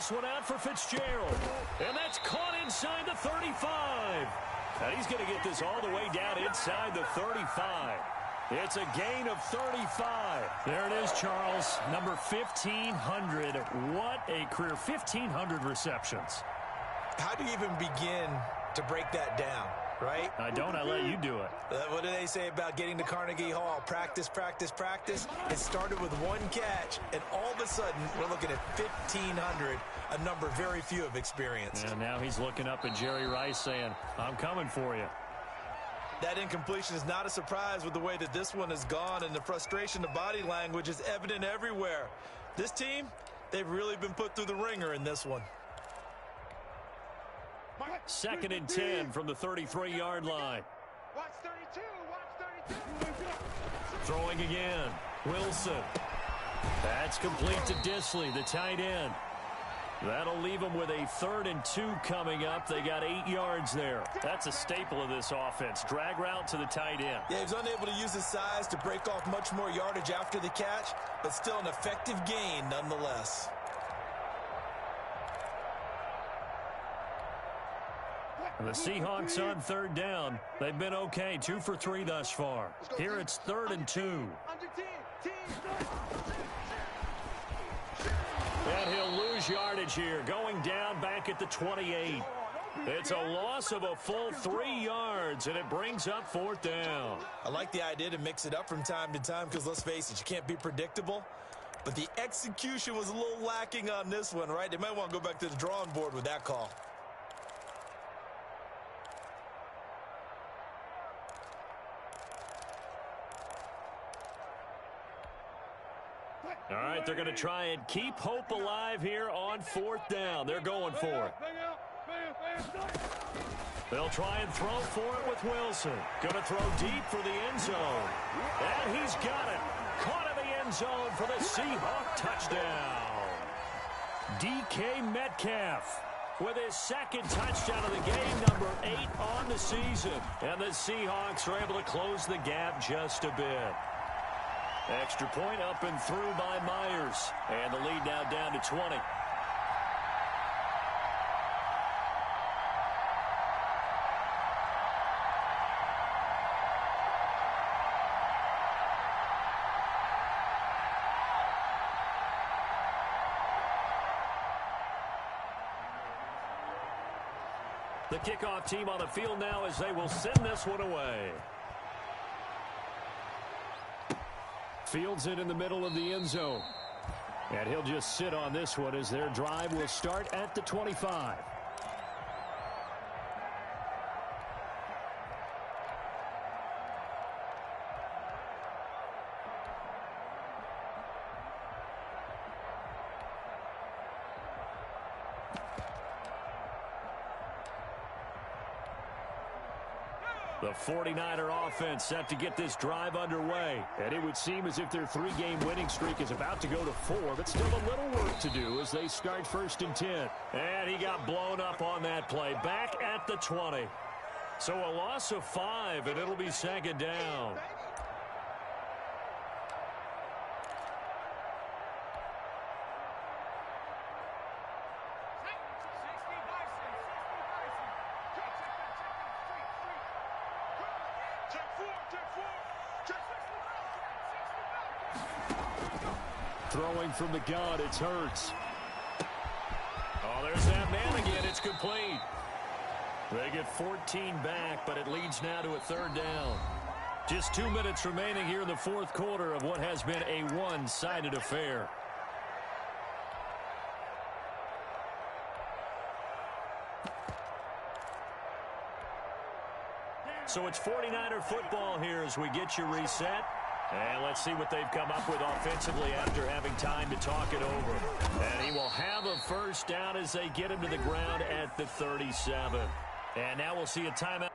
this one out for Fitzgerald. And that's caught inside the 35. And he's going to get this all the way down inside the 35. It's a gain of 35. There it is, Charles. Number 1,500. What a career. 1,500 receptions. How do you even begin to break that down, right? I don't. I let you do it. What do they say about getting to Carnegie Hall? Practice, practice, practice. It started with one catch, and all of a sudden, we're looking at 1,500, a number very few have experienced. And now he's looking up at Jerry Rice saying, I'm coming for you. That incompletion is not a surprise with the way that this one has gone, and the frustration, the body language is evident everywhere. This team, they've really been put through the ringer in this one. 2nd and 10 from the 33-yard line. Watch 32. Watch 32. Throwing again. Wilson. That's complete to Disley, the tight end. That'll leave them with a 3rd and 2 coming up. They got 8 yards there. That's a staple of this offense. Drag route to the tight end. Yeah, he's unable to use his size to break off much more yardage after the catch, but still an effective gain nonetheless. The Seahawks on 3rd down. They've been okay. 2 for 3 thus far. Here it's 3rd and 2. Under 10. And he'll lose yardage here. Going down back at the 28. It's a loss of a full 3 yards, and it brings up 4th down. I like the idea to mix it up from time to time because, let's face it, you can't be predictable. But the execution was a little lacking on this one, right? They might want to go back to the drawing board with that call. All right, they're going to try and keep hope alive here on 4th down. They're going for it. They'll try and throw for it with Wilson. Going to throw deep for the end zone. And he's got it. Caught in the end zone for the Seahawk touchdown. DK Metcalf with his 2nd touchdown of the game, number 8 on the season. And the Seahawks are able to close the gap just a bit. Extra point up and through by Myers. And the lead now down to 20. The kickoff team on the field now as they will send this one away. Fields it in the middle of the end zone. And he'll just sit on this one as their drive will start at the 25. The 49er offense set to get this drive underway. And it would seem as if their 3-game winning streak is about to go to 4, but still a little work to do as they start 1st and 10. And he got blown up on that play. Back at the 20. So a loss of 5, and it'll be 2nd down. Throwing from the gun, it's Hurts. Oh, there's that man again. It's complete. They get 14 back, but it leads now to a 3rd down. Just 2 minutes remaining here in the 4th quarter of what has been a one-sided affair. So it's 49er football here as we get you reset. And let's see what they've come up with offensively after having time to talk it over. And he will have a 1st down as they get him to the ground at the 37. And now we'll see a timeout.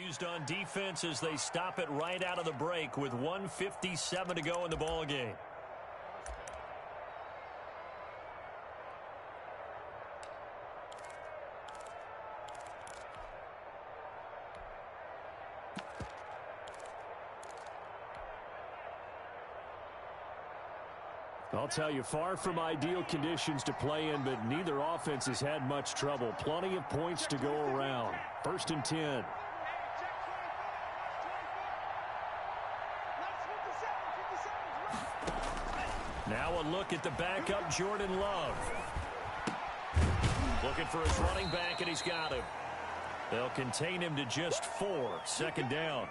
used on defense as they stop it right out of the break with 1:57 to go in the ball game. I'll tell you, far from ideal conditions to play in, but neither offense has had much trouble. Plenty of points to go around. 1st and 10. Now a look at the backup, Jordan Love. Looking for his running back, and he's got him. They'll contain him to just 4. 2nd down.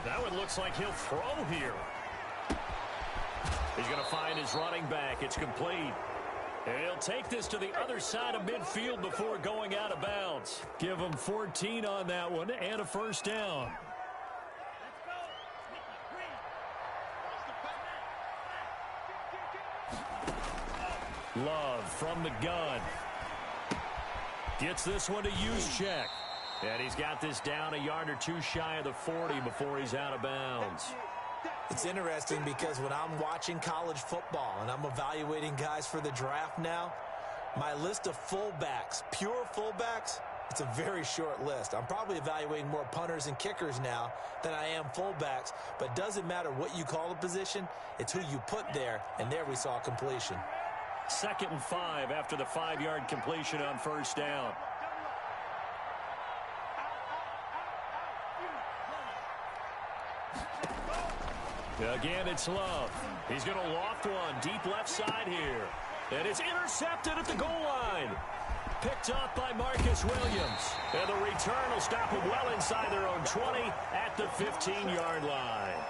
That one looks like he'll throw here. He's going to find his running back. It's complete. And he'll take this to the other side of midfield before going out of bounds. Give him 14 on that one and a 1st down. Love from the gun. Gets this one to use check. And he's got this down a yard or two shy of the 40 before he's out of bounds. It's interesting because when I'm watching college football and I'm evaluating guys for the draft now, my list of fullbacks, pure fullbacks, it's a very short list. I'm probably evaluating more punters and kickers now than I am fullbacks, but it doesn't matter what you call the position, it's who you put there, and there we saw completion. 2nd and 5 after the 5-yard completion on 1st down. Again, it's Love. He's going to loft one deep left side here. And it's intercepted at the goal line. Picked up by Marcus Williams. And the return will stop him well inside their own 20 at the 15-yard line.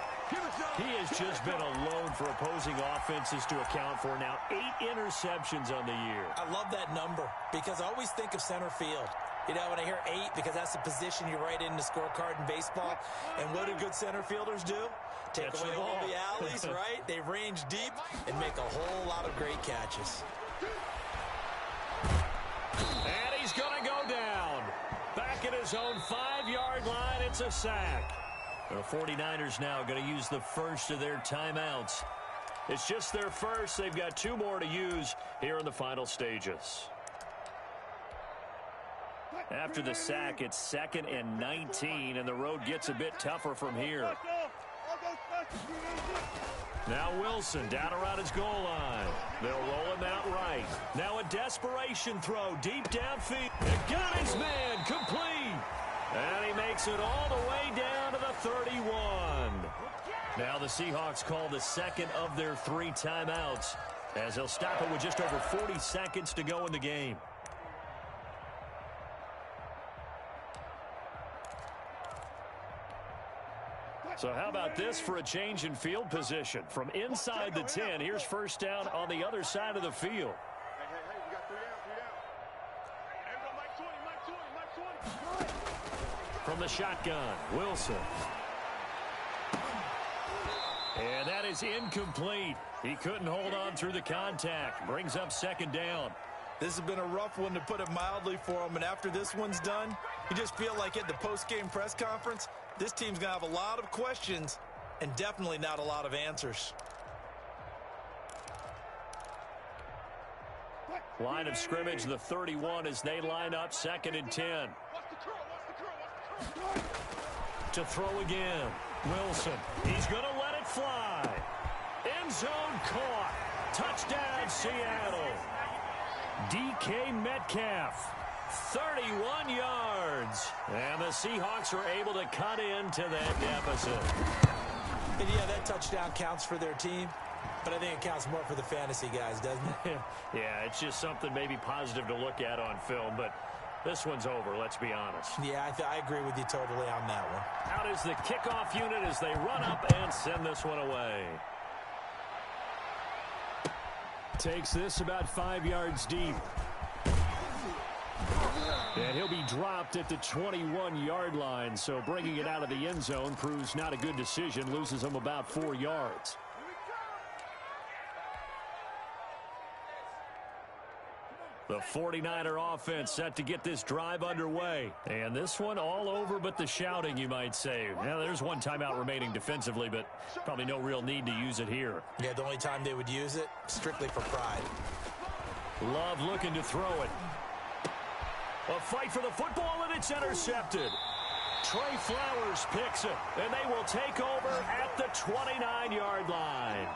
He has just been alone for opposing offenses to account for now 8 interceptions on the year. I love that number because I always think of center field. You know, when I hear 8, because that's the position you write in the scorecard in baseball. And what do good center filders do? Take away all the alleys, right? They range deep and make a whole lot of great catches. And he's going to go down. Back at his own 5-yard line, it's a sack. The 49ers now going to use the first of their timeouts. It's just their first. They've got 2 more to use here in the final stages. After the sack, it's 2nd and 19, and the road gets a bit tougher from here. Now Wilson down around his goal line. They'll roll him out right. Now a desperation throw deep downfield. And got his man complete. And he makes it all the way down to the 31. Now the Seahawks call the 2nd of their 3 timeouts as they'll stop it with just over 40 seconds to go in the game. So how about this for a change in field position? From inside the 10, here's 1st down on the other side of the field. Hey, we got 3 down. Mike 20. From the shotgun, Wilson. And that is incomplete. He couldn't hold on through the contact. Brings up 2nd down. This has been a rough one, to put it mildly, for him. And after this one's done, you just feel like at the post-game press conference, this team's going to have a lot of questions and definitely not a lot of answers. Line of scrimmage, the 31, as they line up 2nd and 10. To throw again. Wilson. He's going to let it fly. End zone caught. Touchdown, Seattle. DK Metcalf. 31 yards. And the Seahawks are able to cut into that deficit. And yeah, that touchdown counts for their team, but I think it counts more for the fantasy guys, doesn't it? Yeah, it's just something maybe positive to look at on film, but this one's over, let's be honest. Yeah, I agree with you totally on that one. Out is the kickoff unit as they run up and send this one away. Takes this about 5 yards deep. And he'll be dropped at the 21-yard line, so bringing it out of the end zone proves not a good decision, loses him about 4 yards. The 49er offense set to get this drive underway. And this one all over but the shouting, you might say. Now, there's one timeout remaining defensively, but probably no real need to use it here. Yeah, the only time they would use it, strictly for pride. Love looking to throw it. A fight for the football, and it's intercepted. Trey Flowers picks it, and they will take over at the 29-yard line.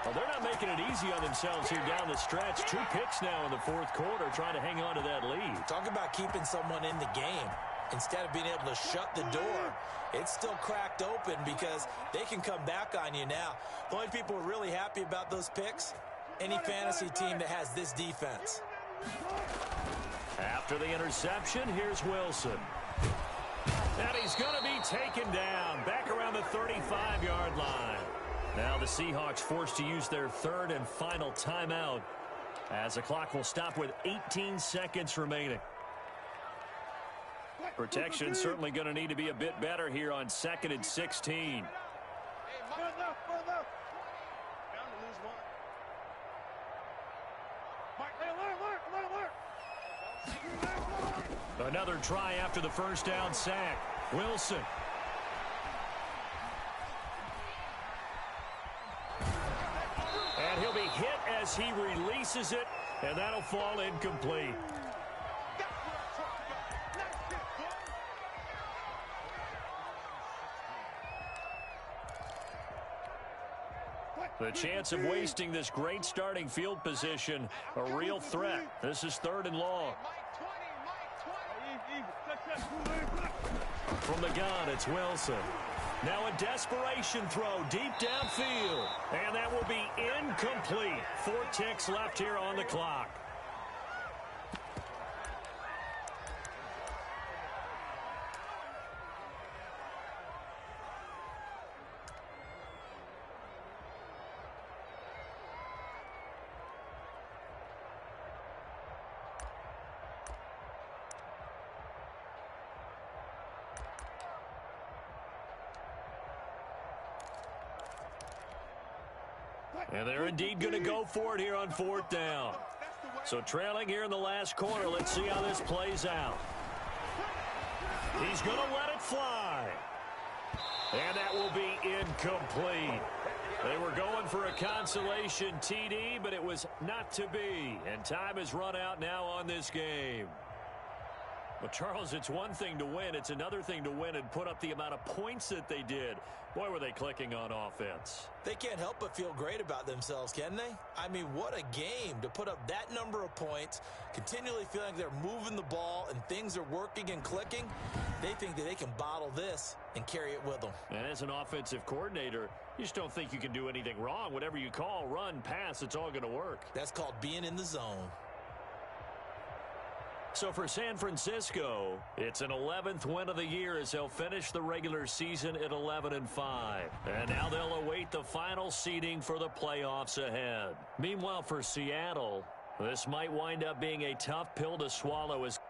Well, they're not making it easy on themselves here down the stretch. 2 picks now in the fourth quarter, trying to hang on to that lead. Talk about keeping someone in the game. Instead of being able to shut the door, it's still cracked open because they can come back on you now. The only people who are really happy about those picks, any fantasy team that has this defense. After the interception, here's Wilson. And he's going to be taken down back around the 35-yard line. Now the Seahawks forced to use their third and final timeout as the clock will stop with 18 seconds remaining. Protection certainly going to need to be a bit better here on 2nd and 16. Another try after the first down sack. Wilson. And he'll be hit as he releases it, and that'll fall incomplete. The chance of wasting this great starting field position, a real threat. This is 3rd and long. From the gun, it's Wilson. Now a desperation throw deep downfield. And that will be incomplete. 4 ticks left here on the clock. And they're indeed going to go for it here on 4th down. So trailing here in the last quarter. Let's see how this plays out. He's going to let it fly. And that will be incomplete. They were going for a consolation TD, but it was not to be. And time has run out now on this game. Well, Charles, it's one thing to win. It's another thing to win and put up the amount of points that they did. Boy, were they clicking on offense. They can't help but feel great about themselves, can they? I mean, what a game to put up that number of points, continually feeling like they're moving the ball and things are working and clicking. They think that they can bottle this and carry it with them. And as an offensive coordinator, you just don't think you can do anything wrong. Whatever you call, run, pass, it's all going to work. That's called being in the zone. So for San Francisco, it's an 11th win of the year as they'll finish the regular season at 11-5. And now they'll await the final seeding for the playoffs ahead. Meanwhile, for Seattle, this might wind up being a tough pill to swallow as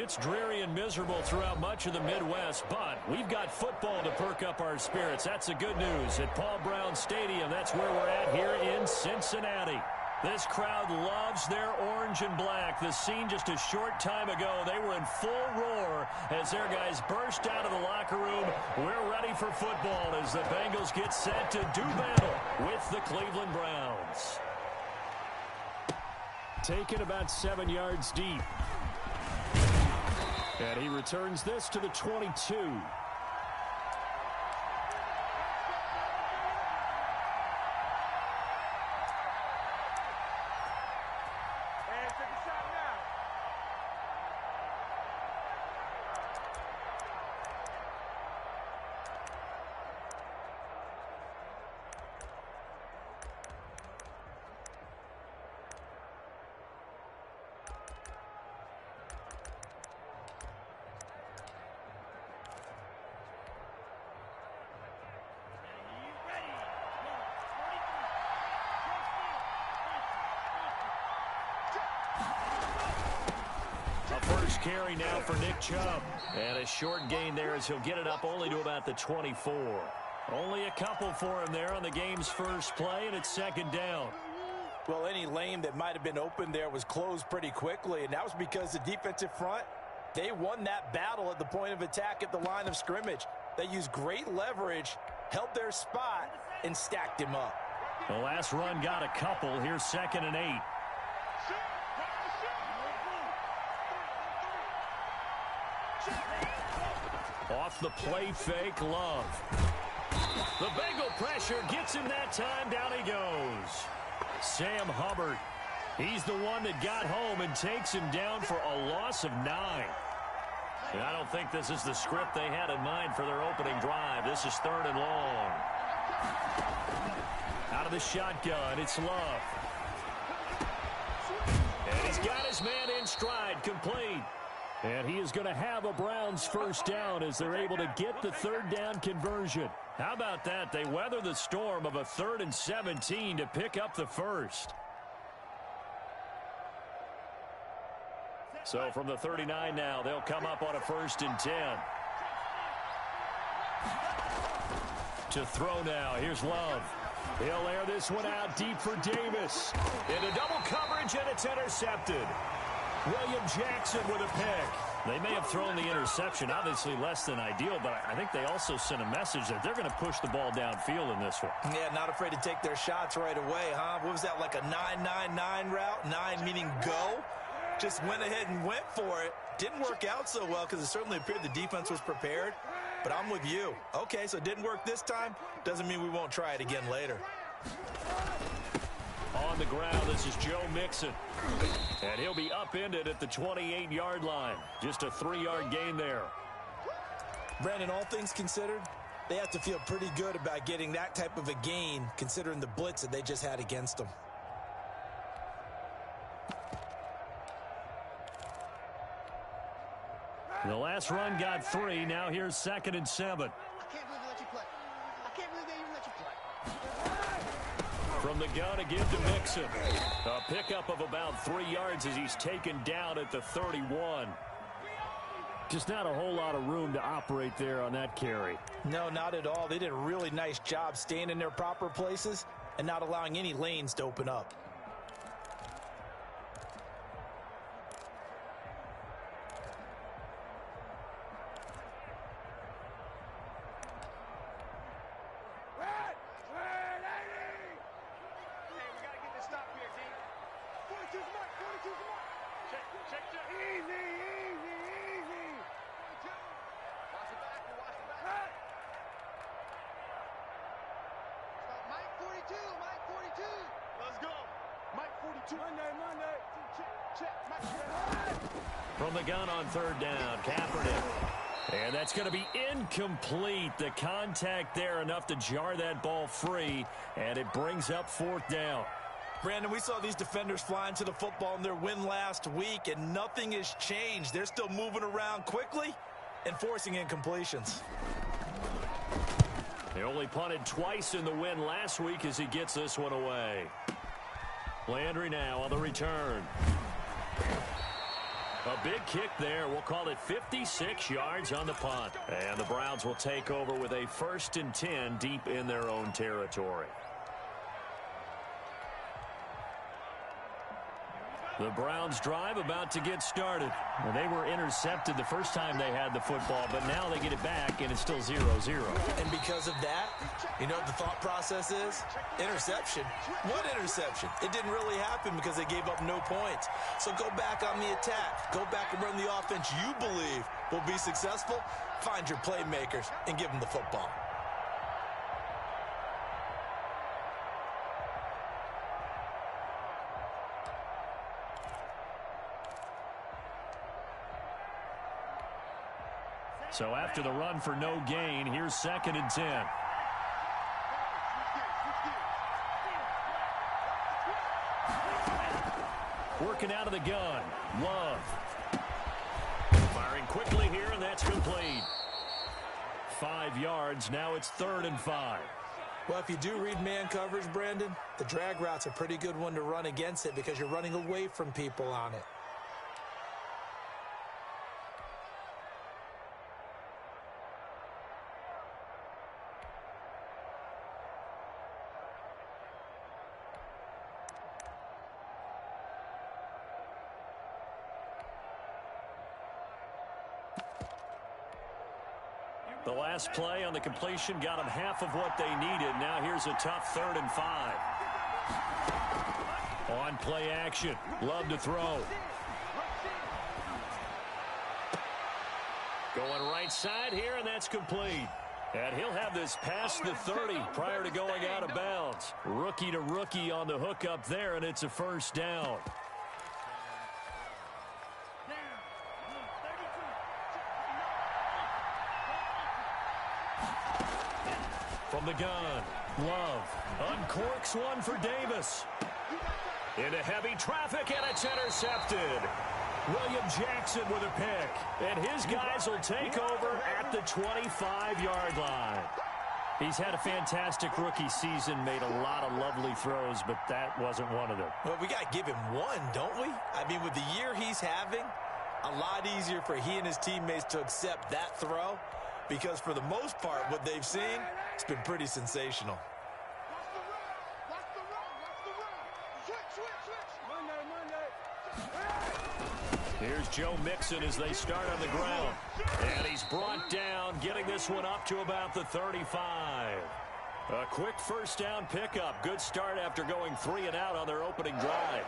It's dreary and miserable throughout much of the Midwest, but we've got football to perk up our spirits. That's the good news. At Paul Brown Stadium, that's where we're at here in Cincinnati. This crowd loves their orange and black. The scene just a short time ago, they were in full roar as their guys burst out of the locker room. We're ready for football as the Bengals get set to do battle with the Cleveland Browns. Taken about 7 yards deep. And he returns this to the 22. First carry now for Nick Chubb. And a short gain there as he'll get it up only to about the 24. Only a couple for him there on the game's first play, and it's second down. Well, any lane that might have been open there was closed pretty quickly, and that was because the defensive front, they won that battle at the point of attack at the line of scrimmage. They used great leverage, held their spot, and stacked him up. The last run got a couple. Here's 2nd and 8. Off the play fake, Love. The Bengal pressure gets him that time. Down he goes. Sam Hubbard. He's the one that got home and takes him down for a loss of 9. And I don't think this is the script they had in mind for their opening drive. This is 3rd and long. Out of the shotgun, it's Love. And he's got his man in stride, complete. And he is going to have a Browns first down as they're able to get the 3rd down conversion. How about that? They weather the storm of a 3rd and 17 to pick up the first. So from the 39 now, they'll come up on a 1st and 10. To throw now, here's Love. He'll air this one out deep for Davis. Into double coverage, and it's intercepted. William Jackson with a pick. They may have thrown the interception, obviously less than ideal, but I think they also sent a message that they're going to push the ball downfield in this one. Yeah, not afraid to take their shots right away, huh? What was that, like a 9-9-9 route? 9 meaning go? Just went ahead and went for it. Didn't work out so well because it certainly appeared the defense was prepared, but I'm with you. Okay, so it didn't work this time. Doesn't mean we won't try it again later. On the ground, this is Joe Mixon. And he'll be upended at the 28-yard line. Just a 3-yard gain there. Brandon, all things considered, they have to feel pretty good about getting that type of a gain considering the blitz that they just had against them. The last run got 3. Now here's 2nd and 7. I can't believe they let you play. I can't believe they even let you play. From the gun to give to Mixon. A pickup of about 3 yards as he's taken down at the 31. Just not a whole lot of room to operate there on that carry. No, not at all. They did a really nice job staying in their proper places and not allowing any lanes to open up. From the gun on 3rd down, Kaepernick. And that's going to be incomplete. The contact there enough to jar that ball free, and it brings up 4th down. Brandon, we saw these defenders flying to the football in their win last week, and nothing has changed. They're still moving around quickly and forcing incompletions. They only punted twice in the win last week as he gets this one away. Landry now on the return. A big kick there. We'll call it 56 yards on the punt. And the Browns will take over with a 1st and 10 deep in their own territory. The Browns drive about to get started. And they were intercepted the first time they had the football, but now they get it back, and it's still 0-0. And because of that, you know what the thought process is? Interception. What interception? It didn't really happen because they gave up no points. So go back on the attack. Go back and run the offense you believe will be successful. Find your playmakers and give them the football. So after the run for no gain, here's 2nd and 10. Working out of the gun. Love. Firing quickly here, and that's complete. 5 yards. Now it's 3rd and 5. Well, if you do read man coverage, Brandon, the drag route's a pretty good one to run against it because you're running away from people on it. The last play on the completion got them half of what they needed. Now here's a tough 3rd and 5. On play action. Love to throw. Going right side here, and that's complete. And he'll have this past the 30 prior to going out of bounds. Rookie to rookie on the hookup there, and it's a 1st down. From the gun, Love uncorks one for Davis. Into heavy traffic, and it's intercepted. William Jackson with a pick, and his guys will take over at the 25-yard line. He's had a fantastic rookie season, made a lot of lovely throws, but that wasn't one of them. Well, we got to give him one, don't we? I mean, with the year he's having, a lot easier for he and his teammates to accept that throw, because for the most part, what they've seen, it's been pretty sensational. Here's Joe Mixon as they start on the ground. And he's brought down, getting this one up to about the 35. A quick 1st down pickup. Good start after going 3 and out on their opening drive.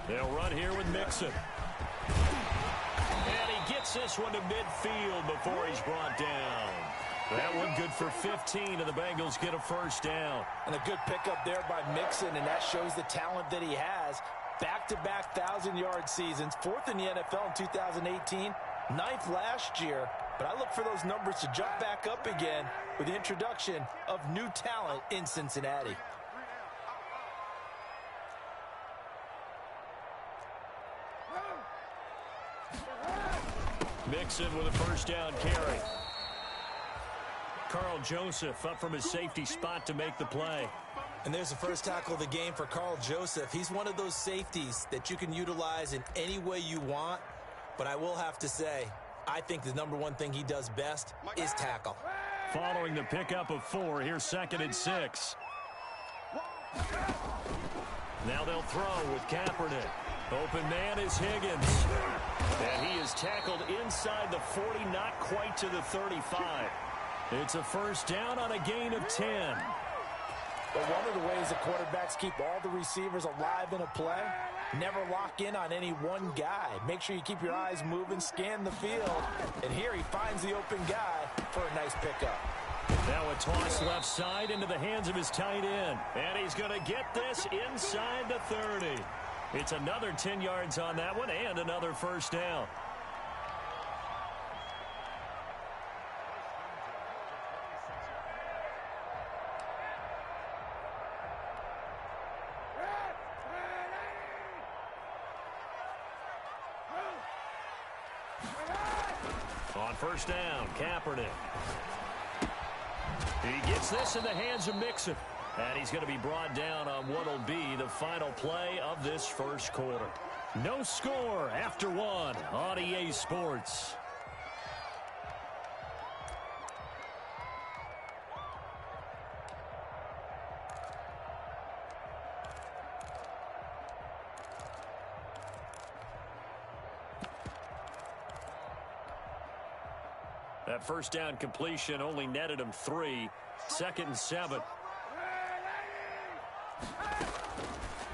They'll run here with Mixon. And he gets this one to midfield before he's brought down. That one good for 15, and the Bengals get a 1st down. And a good pickup there by Mixon, and that shows the talent that he has. Back-to-back 1,000-yard seasons, 4th in the NFL in 2018, 9th last year. But I look for those numbers to jump back up again with the introduction of new talent in Cincinnati. Mixon with a 1st down carry. Carl Joseph up from his safety spot to make the play. And there's the first tackle of the game for Carl Joseph. He's one of those safeties that you can utilize in any way you want. But I will have to say, I think the #1 thing he does best is tackle. Following the pickup of 4, here's 2nd and 6. Now they'll throw with Kaepernick. Open man is Higgins. And he is tackled inside the 40, not quite to the 35. It's a 1st down on a gain of 10. But one of the ways the quarterbacks keep all the receivers alive in a play, never lock in on any one guy. Make sure you keep your eyes moving, scan the field. And here he finds the open guy for a nice pickup. Now a toss left side into the hands of his tight end. And he's going to get this inside the 30. It's another 10 yards on that one and another 1st down. On first down, Kaepernick. He gets this in the hands of Mixon. And he's going to be brought down on what will be the final play of this first quarter. No score after one on EA Sports. That first down completion only netted him 3. 2nd and 7.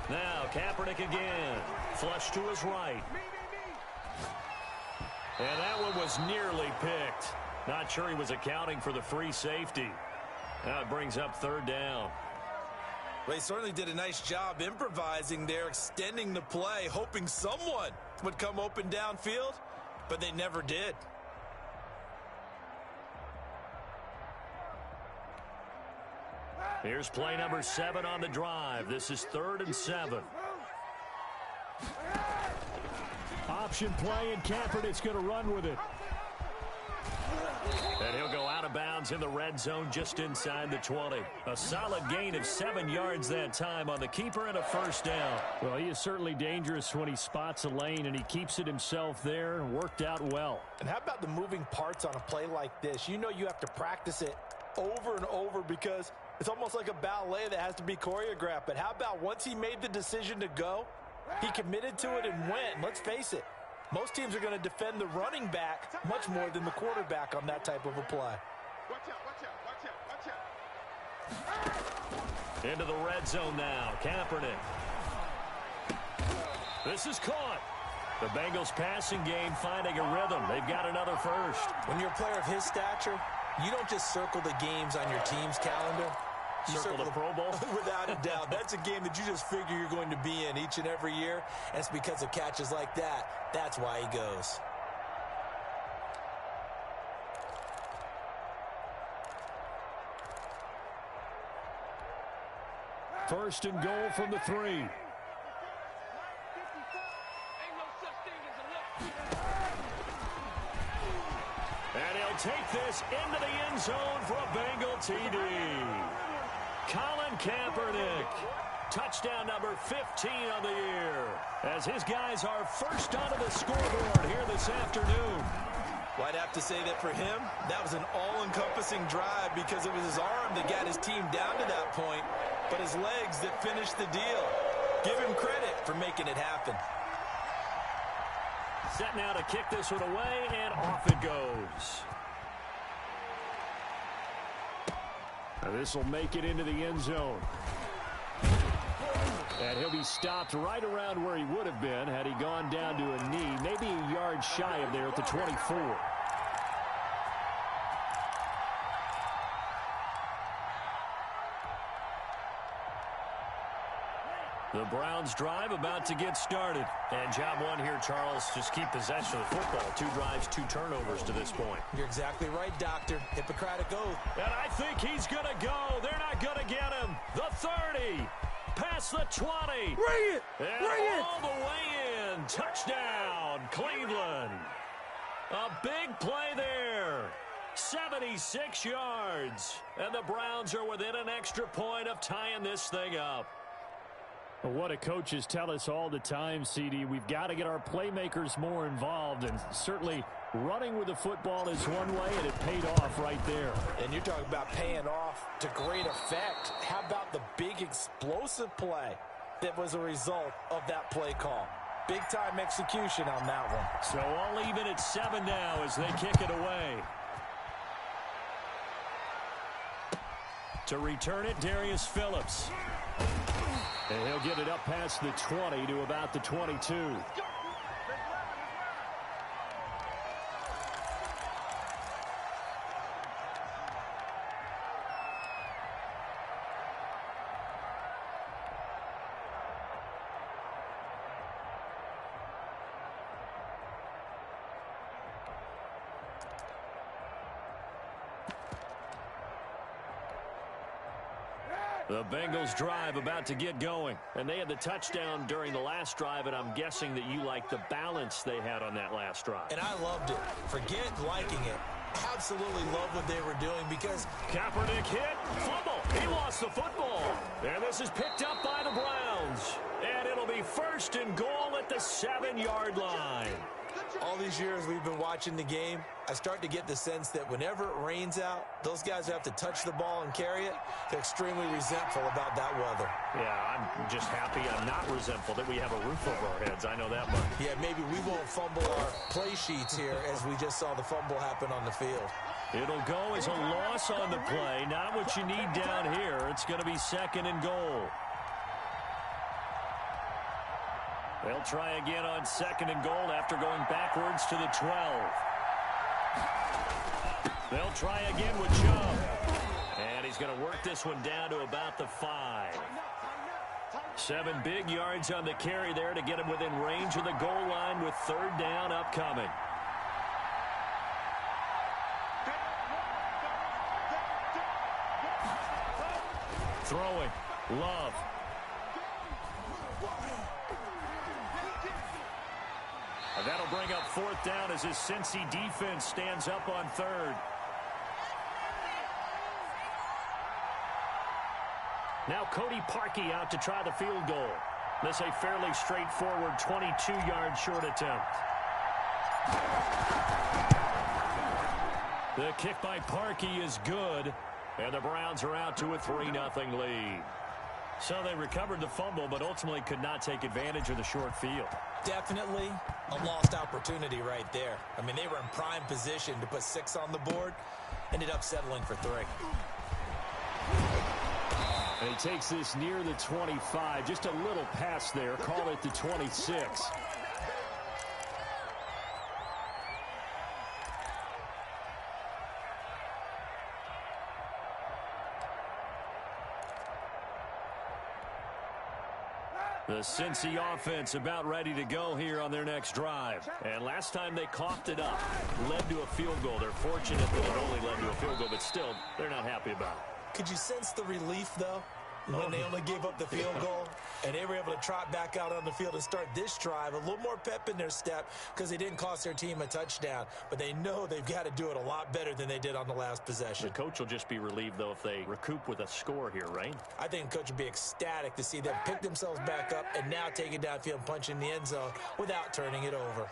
Now Kaepernick again. Flush to his right. And that one was nearly picked. Not sure he was accounting for the free safety. Now it brings up 3rd down. Well, he certainly did a nice job improvising there, extending the play, hoping someone would come open downfield, but they never did. Here's play number 7 on the drive. This is 3rd and 7. Option play, and Kaepernick's going to run with it. And he'll go out of bounds in the red zone just inside the 20. A solid gain of 7 yards that time on the keeper and a first down. Well, he is certainly dangerous when he spots a lane, and he keeps it himself there. Worked out well. And how about the moving parts on a play like this? You know you have to practice it over and over because it's almost like a ballet that has to be choreographed. But how about once he made the decision to go, he committed to it and went. And let's face it, most teams are going to defend the running back much more than the quarterback on that type of a play. Watch out, watch out, watch out, watch out. Into the red zone now. Kaepernick. This is caught. The Bengals passing game finding a rhythm. They've got another first. When you're a player of his stature, you don't just circle the games on your team's calendar. You Circle the Pro Bowl? Without a doubt. That's a game that you just figure you're going to be in each and every year. And it's because of catches like that. That's why he goes. First and goal from the 3. And he'll take this into the end zone for a Bengal TD. Colin Kaepernick. Touchdown number 15 on the year. As his guys are first onto the scoreboard here this afternoon. Well, I'd have to say that for him, that was an all-encompassing drive because it was his arm that got his team down to that point, but his legs that finished the deal. Give him credit for making it happen. Set now to kick this one away, and off it goes. This will make it into the end zone. And he'll be stopped right around where he would have been had he gone down to a knee, maybe a yard shy of there at the 24. The Browns drive about to get started. And job one here, Charles, just keep possession of the football. 2 drives, 2 turnovers to this point. You're exactly right, Doctor. Hippocratic oath. And I think he's going to go. They're not going to get him. The 30. Past the 20. Bring it! And Bring it! all the way in. Touchdown, Cleveland. A big play there. 76 yards. And the Browns are within an extra point of tying this thing up. What do coaches tell us all the time, CD? We've got to get our playmakers more involved, and certainly running with the football is one way, and it paid off right there. And you're talking about paying off to great effect. How about the big explosive play that was a result of that play call? Big-time execution on that one. So all even at 7 now as they kick it away. To return it, Darius Phillips. And he'll get it up past the 20 to about the 22. The Bengals drive about to get going. And they had the touchdown during the last drive, and I'm guessing that you like the balance they had on that last drive. And I loved it. Forget liking it. Absolutely love what they were doing because Kaepernick hit, fumble. He lost the football. And this is picked up by the Browns. And it'll be 1st and goal at the 7-yard line. all these years we've been watching the game, I start to get the sense that whenever it rains out, those guys who have to touch the ball and carry it, they're extremely resentful about that weather. Yeah, I'm just happy I'm not resentful that we have a roof over our heads. I know that much. Yeah, maybe we won't fumble our play sheets here as we just saw the fumble happen on the field. It'll go as a loss on the play. Not what you need down here. It's going to be 2nd and goal. They'll try again on 2nd and goal after going backwards to the 12. They'll try again with Chubb. And he's going to work this one down to about the 5. 7 big yards on the carry there to get him within range of the goal line with 3rd down upcoming. Throwing. Love. And that'll bring up 4th down as his Cincy defense stands up on 3rd. Now Cody Parkey out to try the field goal. This a fairly straightforward 22-yard short attempt. The kick by Parkey is good. And the Browns are out to a 3-0 lead. So they recovered the fumble, but ultimately could not take advantage of the short field. Definitely a lost opportunity right there. I mean, they were in prime position to put 6 on the board. Ended up settling for 3. And he takes this near the 25. Just a little pass there. Call it the 26. The Cincy offense about ready to go here on their next drive. And last time they coughed it up, led to a field goal. They're fortunate that it only led to a field goal, but still, they're not happy about it. Could you sense the relief, though, when they only gave up the field goal and they were able to trot back out on the field and start this drive? A little more pep in their step because they didn't cost their team a touchdown, but they know they've got to do it a lot better than they did on the last possession. The coach will just be relieved, though, if they recoup with a score here, right? I think the coach would be ecstatic to see them pick themselves back up and now take it downfield and punch in the end zone without turning it over.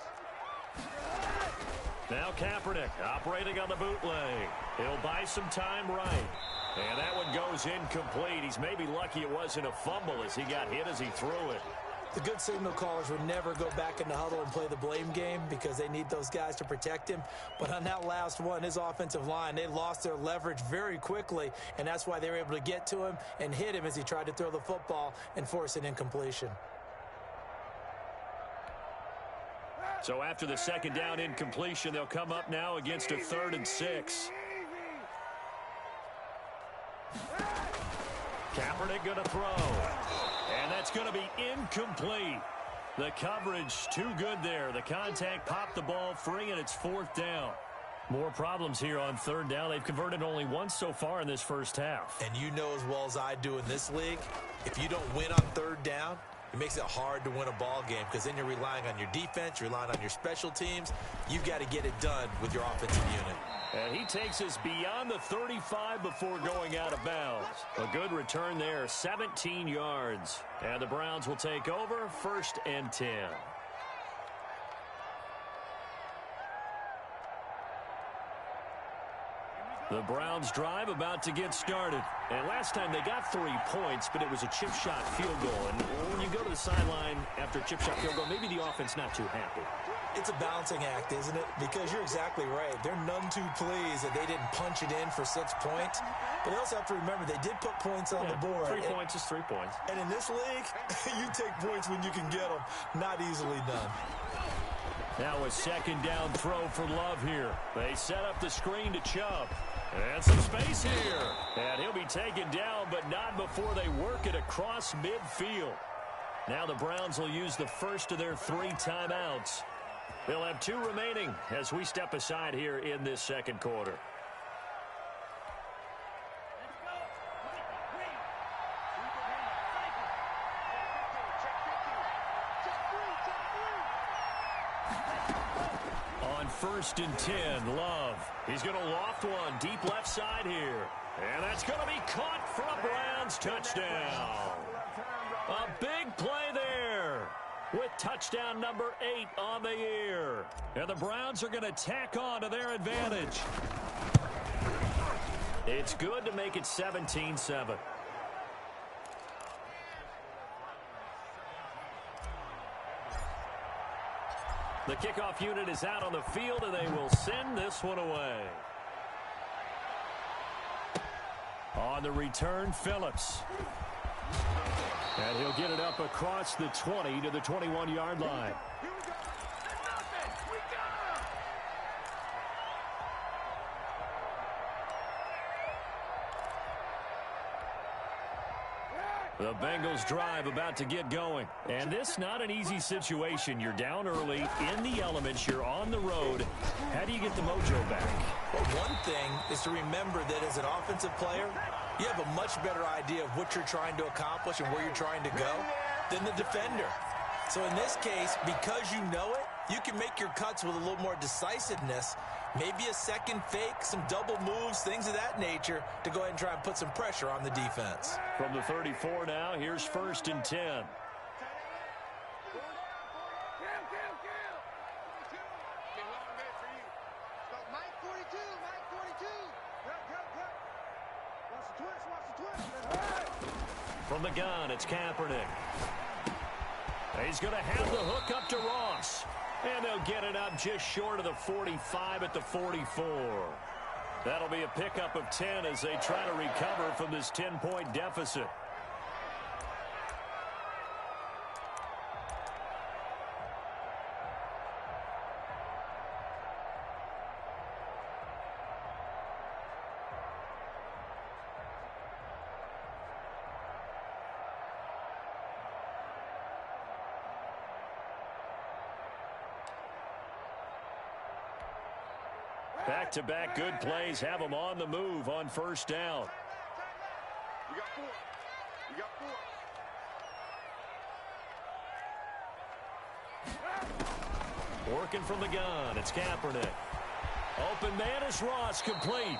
Now Kaepernick operating on the bootleg. He'll buy some time right. And that one goes incomplete. He's maybe lucky it wasn't a fumble as he got hit as he threw it. The good signal callers would never go back in the huddle and play the blame game because they need those guys to protect him. But on that last one, his offensive line, they lost their leverage very quickly, and that's why they were able to get to him and hit him as he tried to throw the football and force an incompletion. So after the 2nd down incompletion, they'll come up now against a 3rd and 6. Kaepernick going to throw. And that's going to be incomplete. The coverage too good there. The contact popped the ball free, and it's 4th down. More problems here on 3rd down. They've converted only once so far in this first half. And you know as well as I do in this league, if you don't win on 3rd down, it makes it hard to win a ball game because then you're relying on your defense, you're relying on your special teams. You've got to get it done with your offensive unit. And he takes us beyond the 35 before going out of bounds. A good return there, 17 yards. And the Browns will take over, 1st and 10. The Browns drive about to get started. And last time they got 3 points, but it was a chip shot field goal. And when you go to the sideline after a chip shot field goal, maybe the offense not too happy. It's a balancing act, isn't it? Because you're exactly right. They're none too pleased that they didn't punch it in for 6 points. But they also have to remember they did put points on the board. 3 points is 3 points. And in this league, you take points when you can get them. Not easily done. Now a 2nd down throw for Love here. They set up the screen to Chubb. And some space here. And he'll be taken down, but not before they work it across midfield. Now the Browns will use the first of their 3 timeouts. They'll have 2 remaining as we step aside here in this 2nd quarter. first and 10. Love. He's going to loft one deep left side here. And that's going to be caught for a Browns touchdown. A big play there with touchdown number 8 on the year. And the Browns are going to tack on to their advantage. It's good to make it 17-7. The kickoff unit is out on the field, and they will send this one away. On the return, Phillips. And he'll get it up across the 20 to the 21-yard line. The Bengals drive about to get going. And this not an easy situation. You're down early, in the elements, you're on the road. How do you get the mojo back? Well, one thing is to remember that as an offensive player, you have a much better idea of what you're trying to accomplish and where you're trying to go than the defender. So in this case, because you know it, you can make your cuts with a little more decisiveness, maybe a second fake, some double moves, things of that nature, to go ahead and try and put some pressure on the defense. From the 34 now, here's first and 10. From the gun, it's Kaepernick. He's going to have the hook up to Ross. And they'll get it up just short of the 45 at the 44. That'll be a pickup of 10 as they try to recover from this 10-point deficit. Back-to-back good plays have them on the move on first down. You got 4. You got 4. Working from the gun, it's Kaepernick. Open man is Ross, complete.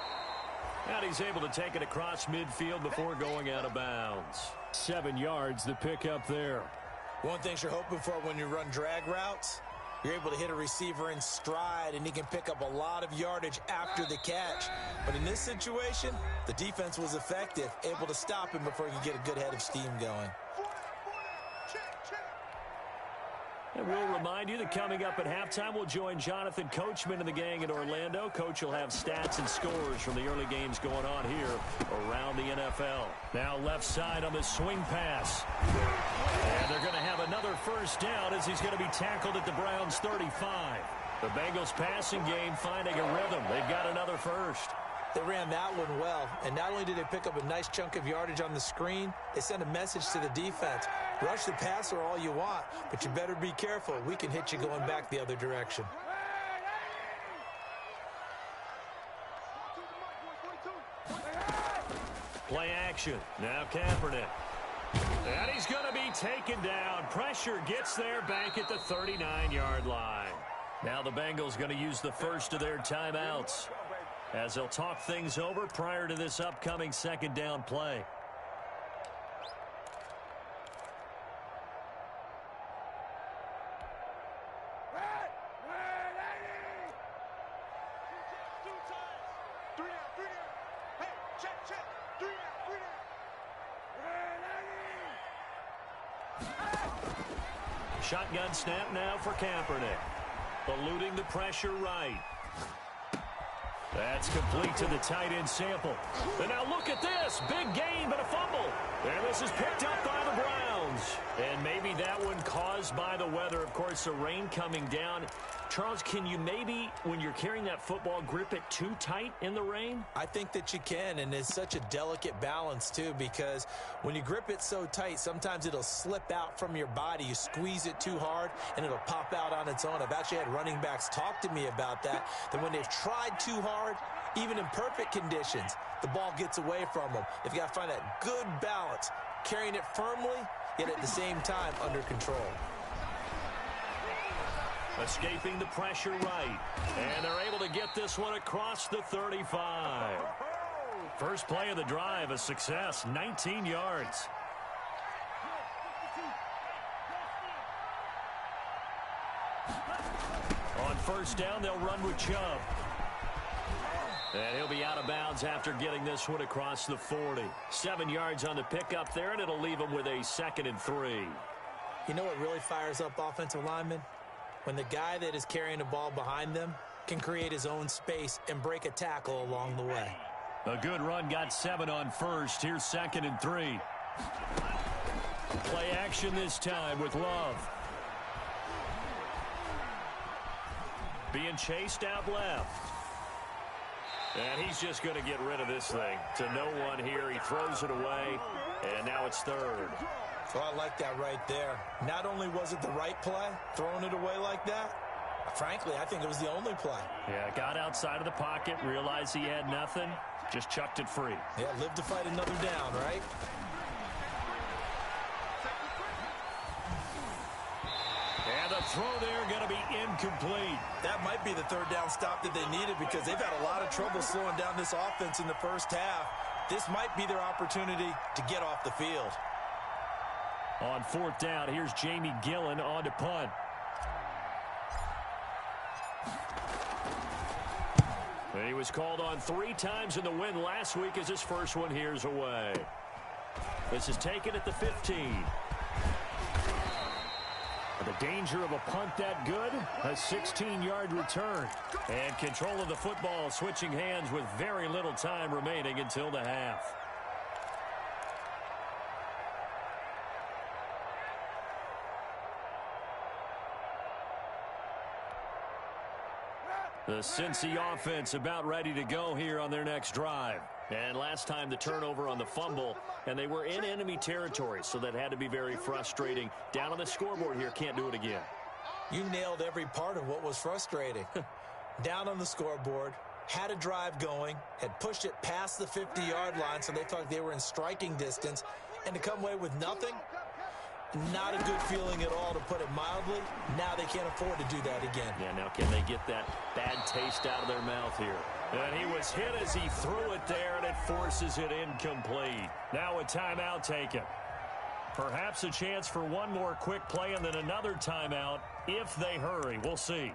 And he's able to take it across midfield before going out of bounds. 7 yards, the pickup there. One thing you're hoping for when you run drag routes, you're able to hit a receiver in stride, and he can pick up a lot of yardage after the catch. But in this situation, the defense was effective, able to stop him before he could get a good head of steam going. And we'll remind you that coming up at halftime, we'll join Jonathan Coachman and the gang in Orlando. Coach will have stats and scores from the early games going on here around the NFL. Now left side on the swing pass. And they're going to have another first down as he's going to be tackled at the Browns' 35. The Bengals passing game finding a rhythm. They've got another first. They ran that one well, and not only did they pick up a nice chunk of yardage on the screen, they sent a message to the defense. Rush the passer all you want, but you better be careful. We can hit you going back the other direction. Play action. Now Kaepernick. And he's going to be taken down. Pressure gets there back at the 39-yard line. Now the Bengals going to use the first of their timeouts as they'll talk things over prior to this upcoming second down play. Shotgun snap now for Kaepernick. Eluding the pressure right. That's complete to the tight end Sample. And now look at this. Big gain, but a fumble. And this is picked up by the Browns. And maybe that one caused by the weather. Of course, the rain coming down. Charles, can you maybe, when you're carrying that football, grip it too tight in the rain? I think that you can, and it's such a delicate balance, too, because when you grip it so tight, sometimes it'll slip out from your body. You squeeze it too hard, and it'll pop out on its own. I've actually had running backs talk to me about that when they've tried too hard, even in perfect conditions, the ball gets away from them. They've got to find that good balance, carrying it firmly, yet at the same time under control. Escaping the pressure right. And they're able to get this one across the 35. First play of the drive, a success, 19 yards. On first down, they'll run with Chubb. And he'll be out of bounds after getting this one across the 40. 7 yards on the pickup there, and it'll leave him with a 2nd and 3. You know what really fires up offensive linemen? When the guy that is carrying the ball behind them can create his own space and break a tackle along the way. A good run, got 7 on first. Here's 2nd and 3. Play action this time with Love. Being chased out left. And he's just going to get rid of this thing. To no one here. He throws it away. And now it's 3rd. So I like that right there. Not only was it the right play, throwing it away like that, frankly, I think it was the only play. Yeah, got outside of the pocket, realized he had nothing, just chucked it free. Yeah, live to fight another down, right? And the throw there going to be incomplete. That might be the 3rd down stop that they needed because they've had a lot of trouble slowing down this offense in the first half. This might be their opportunity to get off the field. On 4th down, here's Jamie Gillen on to punt. And he was called on 3 times in the win last week as his first one here's away. This is taken at the 15. The danger of a punt that good, a 16-yard return. And control of the football, switching hands with very little time remaining until the half. The Cincy offense about ready to go here on their next drive. And last time the turnover on the fumble, and they were in enemy territory, so that had to be very frustrating. Down on the scoreboard here, can't do it again. You nailed every part of what was frustrating. Down on the scoreboard, had a drive going, had pushed it past the 50-yard line, so they thought they were in striking distance, and to come away with nothing, not a good feeling at all, to put it mildly. Now they can't afford to do that again. Yeah, now can they get that bad taste out of their mouth here? And he was hit as he threw it there, and it forces it incomplete. Now a timeout taken. Perhaps a chance for one more quick play and then another timeout if they hurry. We'll see.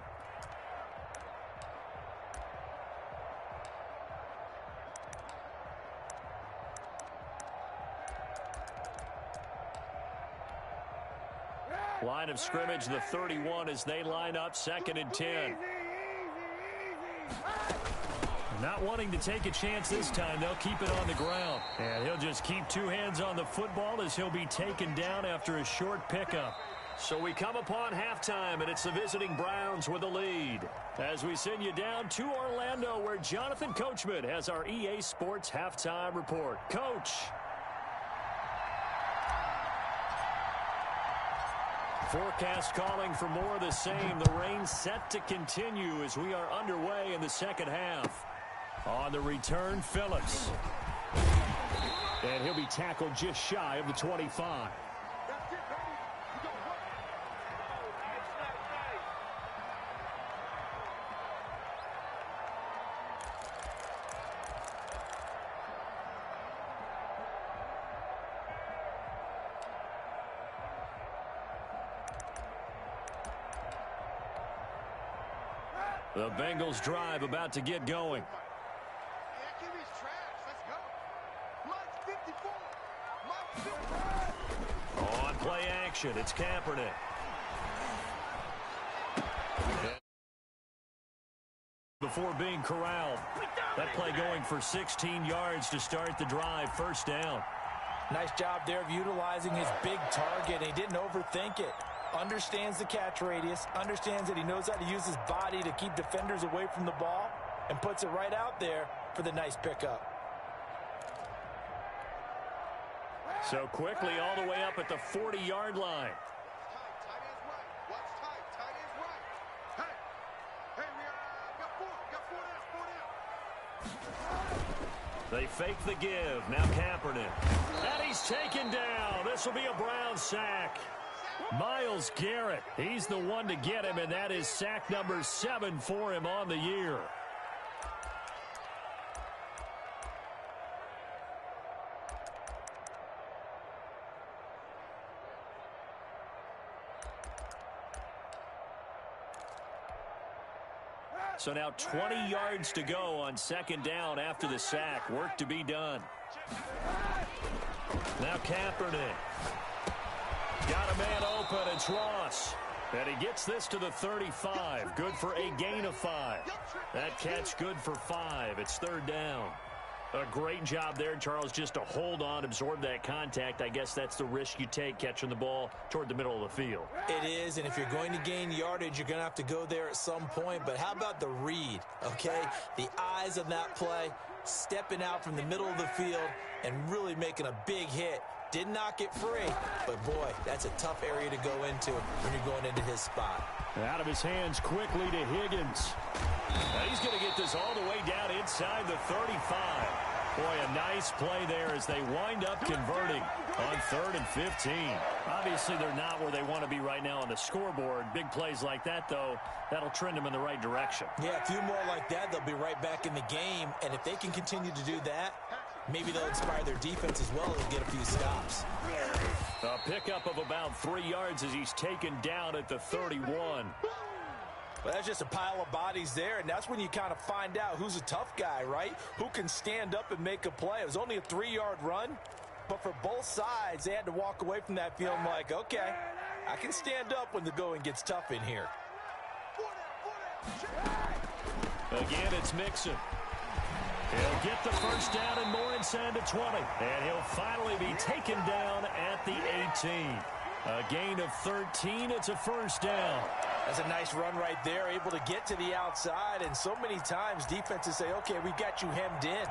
Line of scrimmage, the 31 as they line up, 2nd and 10. Not wanting to take a chance this time, they'll keep it on the ground. And he'll just keep 2 hands on the football as he'll be taken down after a short pickup. So we come upon halftime, and it's the visiting Browns with the lead. As we send you down to Orlando, where Jonathan Coachman has our EA Sports halftime report. Coach. Forecast calling for more of the same. The rain set to continue as we are underway in the second half. On the return, Phillips. And he'll be tackled just shy of the 25. The Bengals drive about to get going. On play action, it's Kaepernick. Before being corralled. That play going for 16 yards to start the drive. First down. Nice job there of utilizing his big target. He didn't overthink it. Understands the catch radius, understands that he knows how to use his body to keep defenders away from the ball, and puts it right out there for the nice pickup. So quickly all the way up at the 40-yard line. They fake the give. Now Kaepernick. And he's taken down. This will be a Brown sack. Myles Garrett, he's the one to get him, and that is sack number 7 for him on the year. So now 20 yards to go on second down after the sack. Work to be done. Now Kaepernick. Got a man open. It's Ross. And he gets this to the 35. Good for a gain of 5. That catch good for 5. It's third down. A great job there, Charles, just to hold on, absorb that contact. I guess that's the risk you take catching the ball toward the middle of the field. It is, and if you're going to gain yardage, you're going to have to go there at some point. But how about the read, okay? The eyes of that play, stepping out from the middle of the field and really making a big hit. Didn't knock it free, but boy, that's a tough area to go into when you're going into his spot. Out of his hands quickly to Higgins. Now he's going to get this all the way down inside the 35. Boy, a nice play there as they wind up converting on 3rd and 15. Obviously, they're not where they want to be right now on the scoreboard. Big plays like that, though, that'll trend them in the right direction. Yeah, a few more like that, they'll be right back in the game. And if they can continue to do that, maybe they'll inspire their defense as well and get a few stops. A pickup of about 3 yards as he's taken down at the 31. Well, that's just a pile of bodies there, and that's when you kind of find out who's a tough guy, right? Who can stand up and make a play. It was only a 3-yard run, but for both sides, they had to walk away from that feeling like, okay, I can stand up when the going gets tough in here. Again, it's Mixon. He'll get the first down and more inside the 20. And he'll finally be taken down at the 18. A gain of 13. It's a first down. That's a nice run right there, able to get to the outside. And so many times defenses say, okay, we got you hemmed in.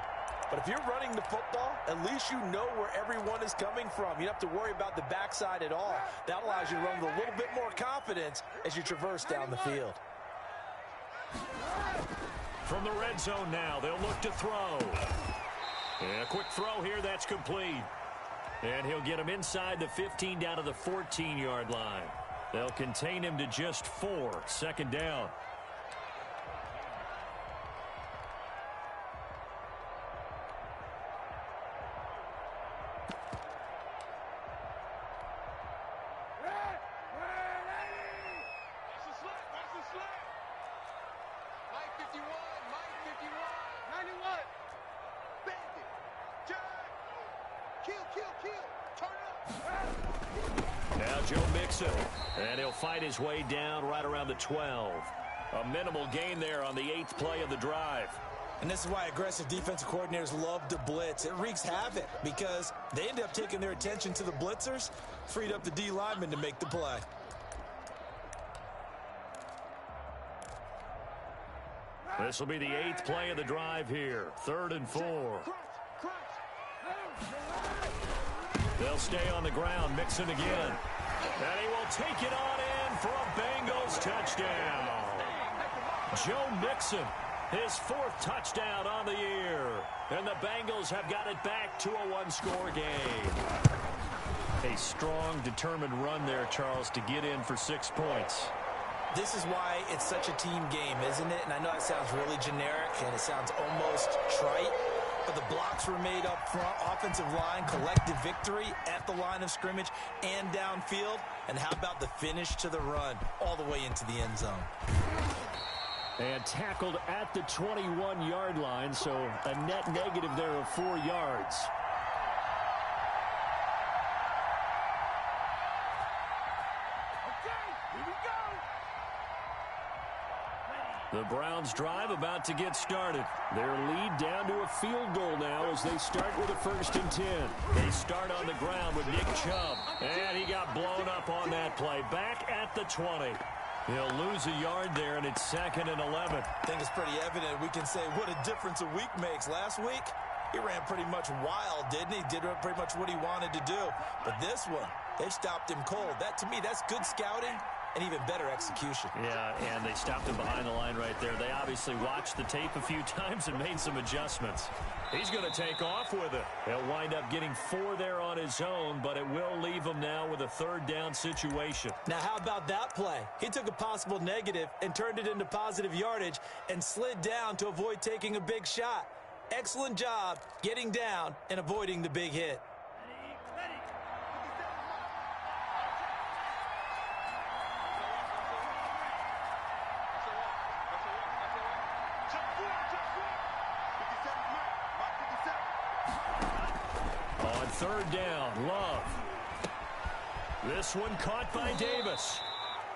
But if you're running the football, at least you know where everyone is coming from. You don't have to worry about the backside at all. That allows you to run with a little bit more confidence as you traverse down the field. From the red zone now, they'll look to throw. And a quick throw here, that's complete. And he'll get him inside the 15 down to the 14-yard line. They'll contain him to just 4. Second down. And he'll fight his way down right around the 12. A minimal gain there on the 8th play of the drive. And this is why aggressive defensive coordinators love to blitz. It wreaks havoc because they end up taking their attention to the blitzers, freed up the D lineman to make the play. This will be the 8th play of the drive here. 3rd and 4. They'll stay on the ground. Mixon again. And he will take it on in for a Bengals touchdown. Joe Mixon, his 4th touchdown on the year. And the Bengals have got it back to a 1-score game. A strong, determined run there, Charles, to get in for 6 points. This is why it's such a team game, isn't it? And I know it sounds really generic and it sounds almost trite. But the blocks were made up front, offensive line, collective victory at the line of scrimmage and downfield. And how about the finish to the run all the way into the end zone? And tackled at the 21-yard line, so a net negative there of 4 yards. The Browns drive about to get started. Their lead down to a field goal now as they start with a 1st and 10. They start on the ground with Nick Chubb. And he got blown up on that play. Back at the 20. He'll lose a yard there, and it's 2nd and 11. I think it's pretty evident. We can say what a difference a week makes. Last week, he ran pretty much wild, didn't he? Did pretty much what he wanted to do. But this one, they stopped him cold. That, to me, that's good scouting and even better execution. Yeah, and they stopped him behind the line right there. They obviously watched the tape a few times and made some adjustments. He's going to take off with it. He'll wind up getting 4 there on his own, but it will leave him now with a third down situation. Now, how about that play? He took a possible negative and turned it into positive yardage and slid down to avoid taking a big shot. Excellent job getting down and avoiding the big hit. On third down, Love. This one caught by Davis.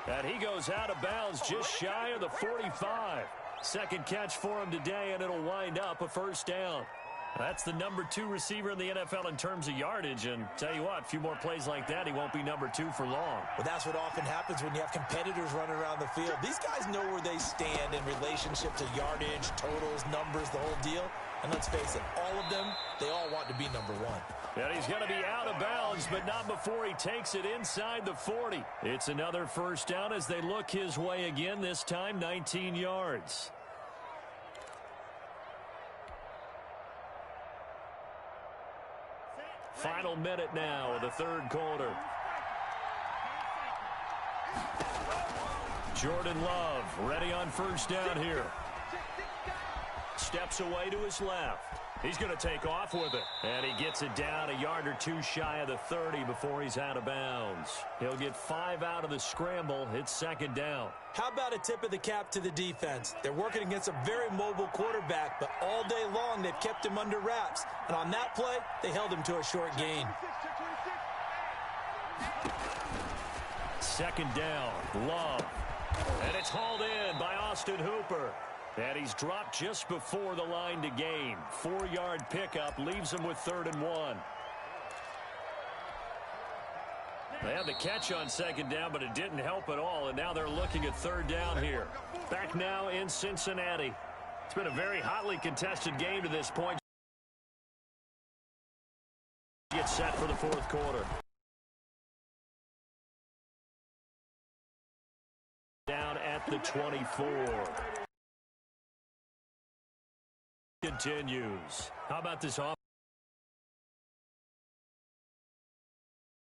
And he goes out of bounds just shy of the 45. Second catch for him today, and it'll wind up a first down. That's the number 2 receiver in the NFL in terms of yardage. And tell you what, a few more plays like that, he won't be number 2 for long. Well, that's what often happens when you have competitors running around the field. These guys know where they stand in relationship to yardage, totals, numbers, the whole deal. And let's face it, all of them, they all want to be number 1. And he's going to be out of bounds, but not before he takes it inside the 40. It's another first down as they look his way again, this time 19 yards. Final minute now of the third quarter. Jordan Love ready on first down here. Steps away to his left. He's going to take off with it. And he gets it down a yard or 2 shy of the 30 before he's out of bounds. He'll get 5 out of the scramble. It's second down. How about a tip of the cap to the defense? They're working against a very mobile quarterback, but all day long they've kept him under wraps. And on that play, they held him to a short gain. Second down, Love. And it's hauled in by Austin Hooper. And he's dropped just before the line to gain. 4-yard pickup leaves him with 3rd and 1. They had the catch on second down, but it didn't help at all. And now they're looking at third down here. Back now in Cincinnati. It's been a very hotly contested game to this point. Gets set for the fourth quarter. Down at the 24. Continues. How about this off?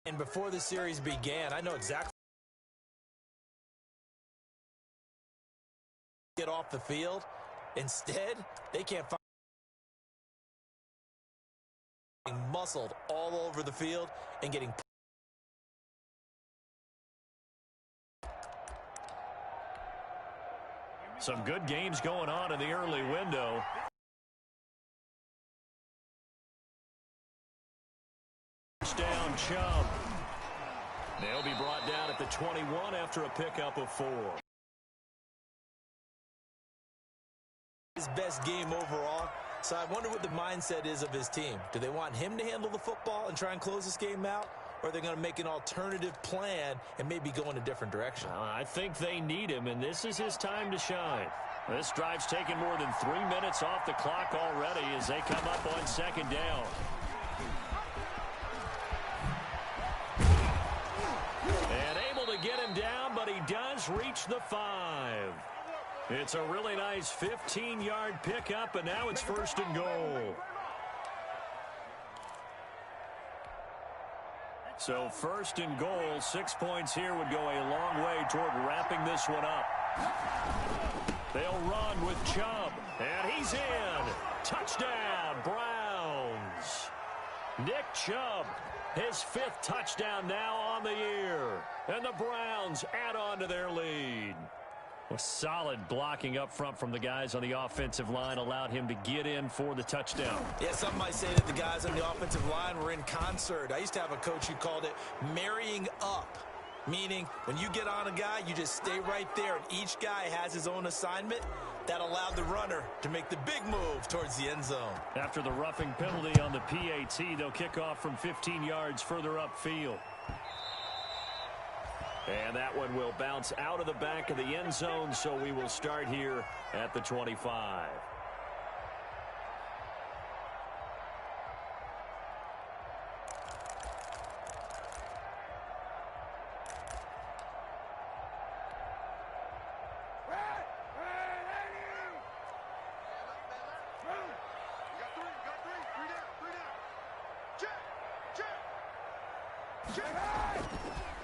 And before the series began, I know exactly get off the field. Instead, they can't find muscled all over the field and getting some good games going on in the early window. Down Chubb. They'll be brought down at the 21 after a pickup of 4. His best game overall, so I wonder what the mindset is of his team. Do they want him to handle the football and try and close this game out, or are they going to make an alternative plan and maybe go in a different direction? I think they need him, and this is his time to shine. This drive's taken more than 3 minutes off the clock already as they come up on second down. And able to get him down, but he does reach the 5. It's a really nice 15-yard pickup, and now it's 1st and goal. So 1st and goal, 6 points here would go a long way toward wrapping this one up. They'll run with Chubb, and he's in. Touchdown, Browns. Nick Chubb, his 5th touchdown now on the year. And the Browns add on to their lead. A solid blocking up front from the guys on the offensive line allowed him to get in for the touchdown. Yeah, some might say that the guys on the offensive line were in concert. I used to have a coach who called it marrying up, meaning when you get on a guy, you just stay right there, and each guy has his own assignment. That allowed the runner to make the big move towards the end zone. After the roughing penalty on the PAT, they'll kick off from 15 yards further upfield. And that one will bounce out of the back of the end zone, so we will start here at the 25.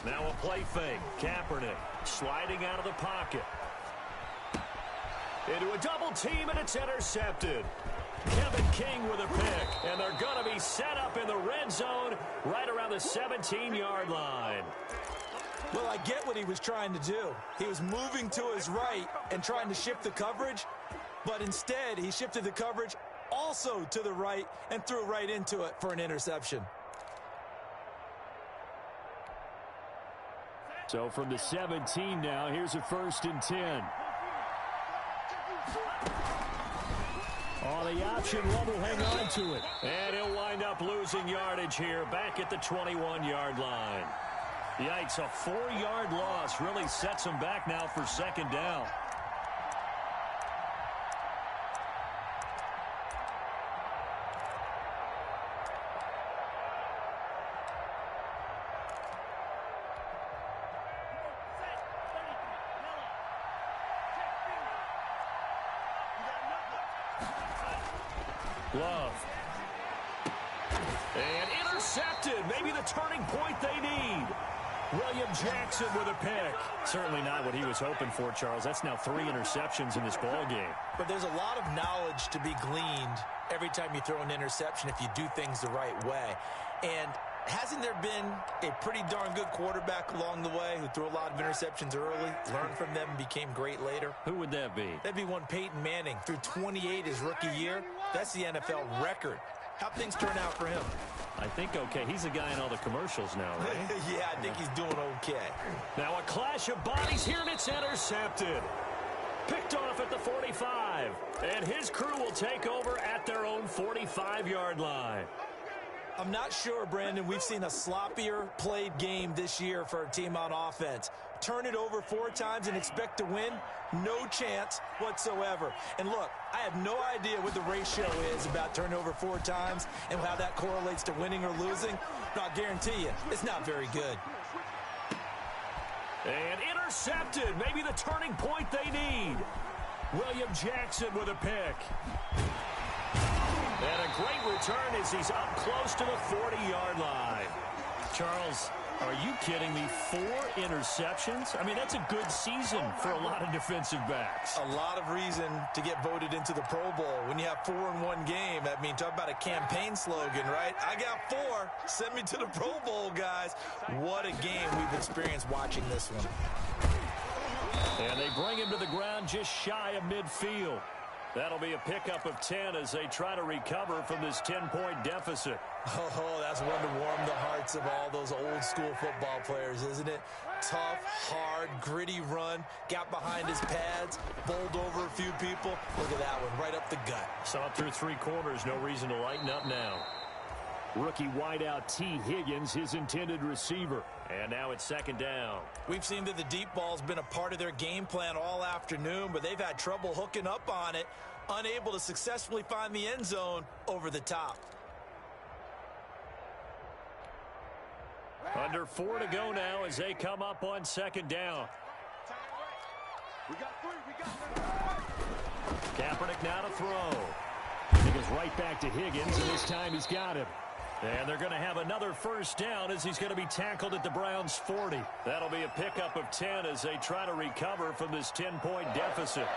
Now a play fake. Kaepernick sliding out of the pocket. Into a double team, and it's intercepted. Kevin King with a pick, and they're going to be set up in the red zone right around the 17-yard line. Well, I get what he was trying to do. He was moving to his right and trying to shift the coverage, but instead he shifted the coverage also to the right and threw right into it for an interception. So from the 17 now, here's a 1st and 10. On the option, Love will hang on to it. And he'll wind up losing yardage here back at the 21-yard line. Yikes, a 4-yard loss really sets him back now for 2nd down. Love. And intercepted. Maybe the turning point they need. William Jackson with a pick. Certainly not what he was hoping for, Charles. That's now 3 interceptions in this ball game. But there's a lot of knowledge to be gleaned every time you throw an interception if you do things the right way. And hasn't there been a pretty darn good quarterback along the way who threw a lot of interceptions early, learned from them, and became great later? Who would that be? That'd be one Peyton Manning. Threw 28 his rookie year. That's the NFL record. How'd things turn out for him? I think okay. He's a guy in all the commercials now, right? Yeah, I think he's doing okay. Now a clash of bodies here, and it's intercepted. Picked off at the 45. And his crew will take over at their own 45-yard line. I'm not sure, Brandon, we've seen a sloppier played game this year for a team on offense. Turn it over 4 times and expect to win? No chance whatsoever. And look, I have no idea what the ratio is about turning over 4 times and how that correlates to winning or losing. But I'll guarantee you, it's not very good. And intercepted. Maybe the turning point they need. William Jackson with a pick. And a great return as he's up close to the 40-yard line. Charles, are you kidding me? 4 interceptions? I mean, that's a good season for a lot of defensive backs. A lot of reason to get voted into the Pro Bowl. When you have 4 in one game, I mean, talk about a campaign slogan, right? I got 4. Send me to the Pro Bowl, guys. What a game we've experienced watching this one. And they bring him to the ground just shy of midfield. That'll be a pickup of 10 as they try to recover from this 10-point deficit. Oh, that's one to warm the hearts of all those old-school football players, isn't it? Tough, hard, gritty run, got behind his pads, bowled over a few people. Look at that one, right up the gut. Saw it through 3 quarters, no reason to lighten up now. Rookie wideout T. Higgins, his intended receiver. And now it's 2nd down. We've seen that the deep ball's been a part of their game plan all afternoon, but they've had trouble hooking up on it, unable to successfully find the end zone over the top. Under 4 to go now as they come up on 2nd down. We got 3. We got 3. Kaepernick now to throw. He goes right back to Higgins, and this time he's got him. And they're going to have another 1st down as he's going to be tackled at the Browns' 40. That'll be a pickup of 10 as they try to recover from this 10-point deficit.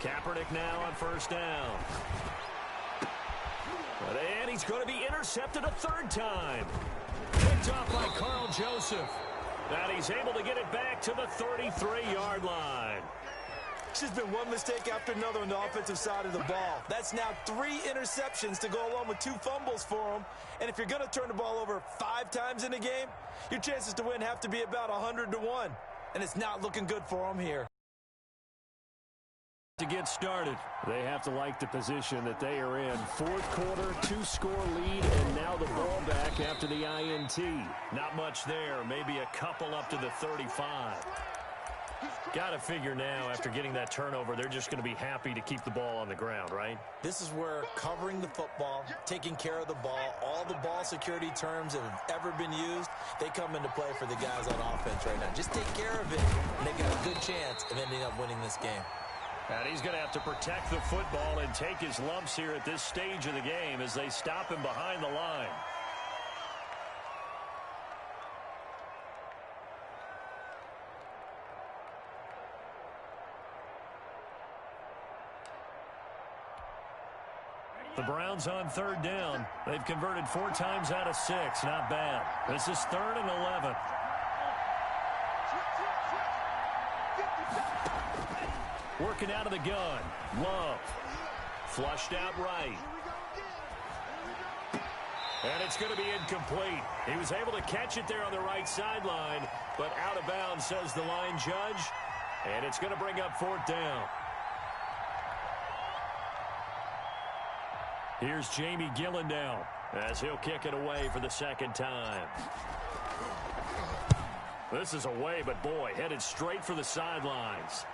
Kaepernick now on 1st down. And he's going to be intercepted a 3rd time. Picked off by Carl Joseph. And he's able to get it back to the 33-yard line. It's just been one mistake after another on the offensive side of the ball. That's now 3 interceptions to go along with 2 fumbles for him. And if you're going to turn the ball over 5 times in a game, your chances to win have to be about 100 to 1. And it's not looking good for him here. To get started, they have to like the position that they are in. 4th quarter, 2-score lead, and now the ball back after the INT. Not much there, maybe a couple up to the 35. Got to figure now, after getting that turnover, they're just going to be happy to keep the ball on the ground, right? This is where covering the football, taking care of the ball, all the ball security terms that have ever been used, they come into play for the guys on offense right now. Just take care of it, and they got a good chance of ending up winning this game. And he's going to have to protect the football and take his lumps here at this stage of the game as they stop him behind the line. The Browns on third down. They've converted 4 times out of 6. Not bad. This is 3rd and 11. Working out of the gun. Love. Flushed out right. And it's going to be incomplete. He was able to catch it there on the right sideline, but out of bounds, says the line judge. And it's going to bring up 4th down. Here's Jamie Gillen now as he'll kick it away for the 2nd time. This is away, but boy, headed straight for the sidelines.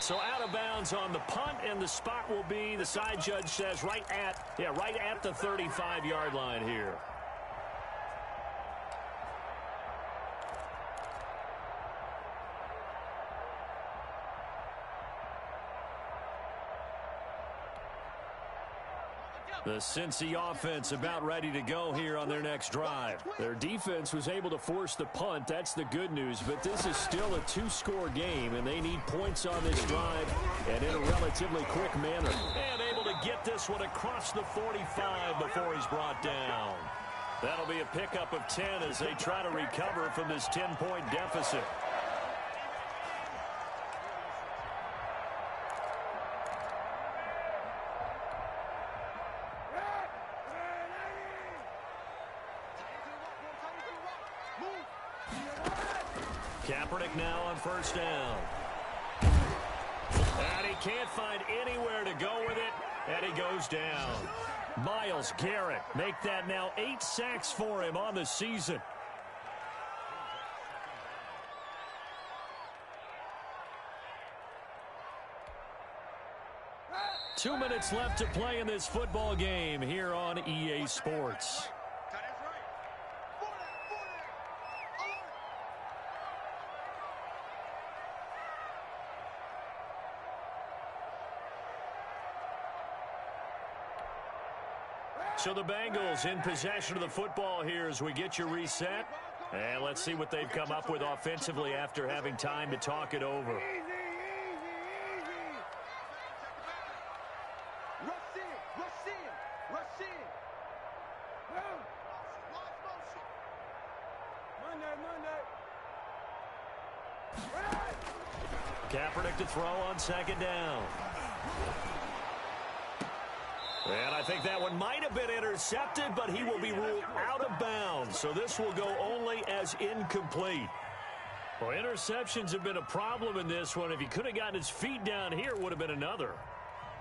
So out of bounds on the punt, and the spot will be, the side judge says, right at the 35-yard line here. The Cincy offense about ready to go here on their next drive. Their defense was able to force the punt. That's the good news. But this is still a 2-score game, and they need points on this drive and in a relatively quick manner. And able to get this one across the 45 before he's brought down. That'll be a pickup of 10 as they try to recover from this 10-point deficit. Kaepernick now on 1st down. And he can't find anywhere to go with it, and he goes down. Myles Garrett make that now 8 sacks for him on the season. Two minutes left to play in this football game here on EA Sports. So the Bengals in possession of the football here as we get you reset. And let's see what they've come up with offensively after having time to talk it over. Kaepernick to throw on 2nd down. And I think that one might have been intercepted, but he will be ruled out of bounds. So this will go only as incomplete. Well, interceptions have been a problem in this one. If he could have gotten his feet down here, it would have been another.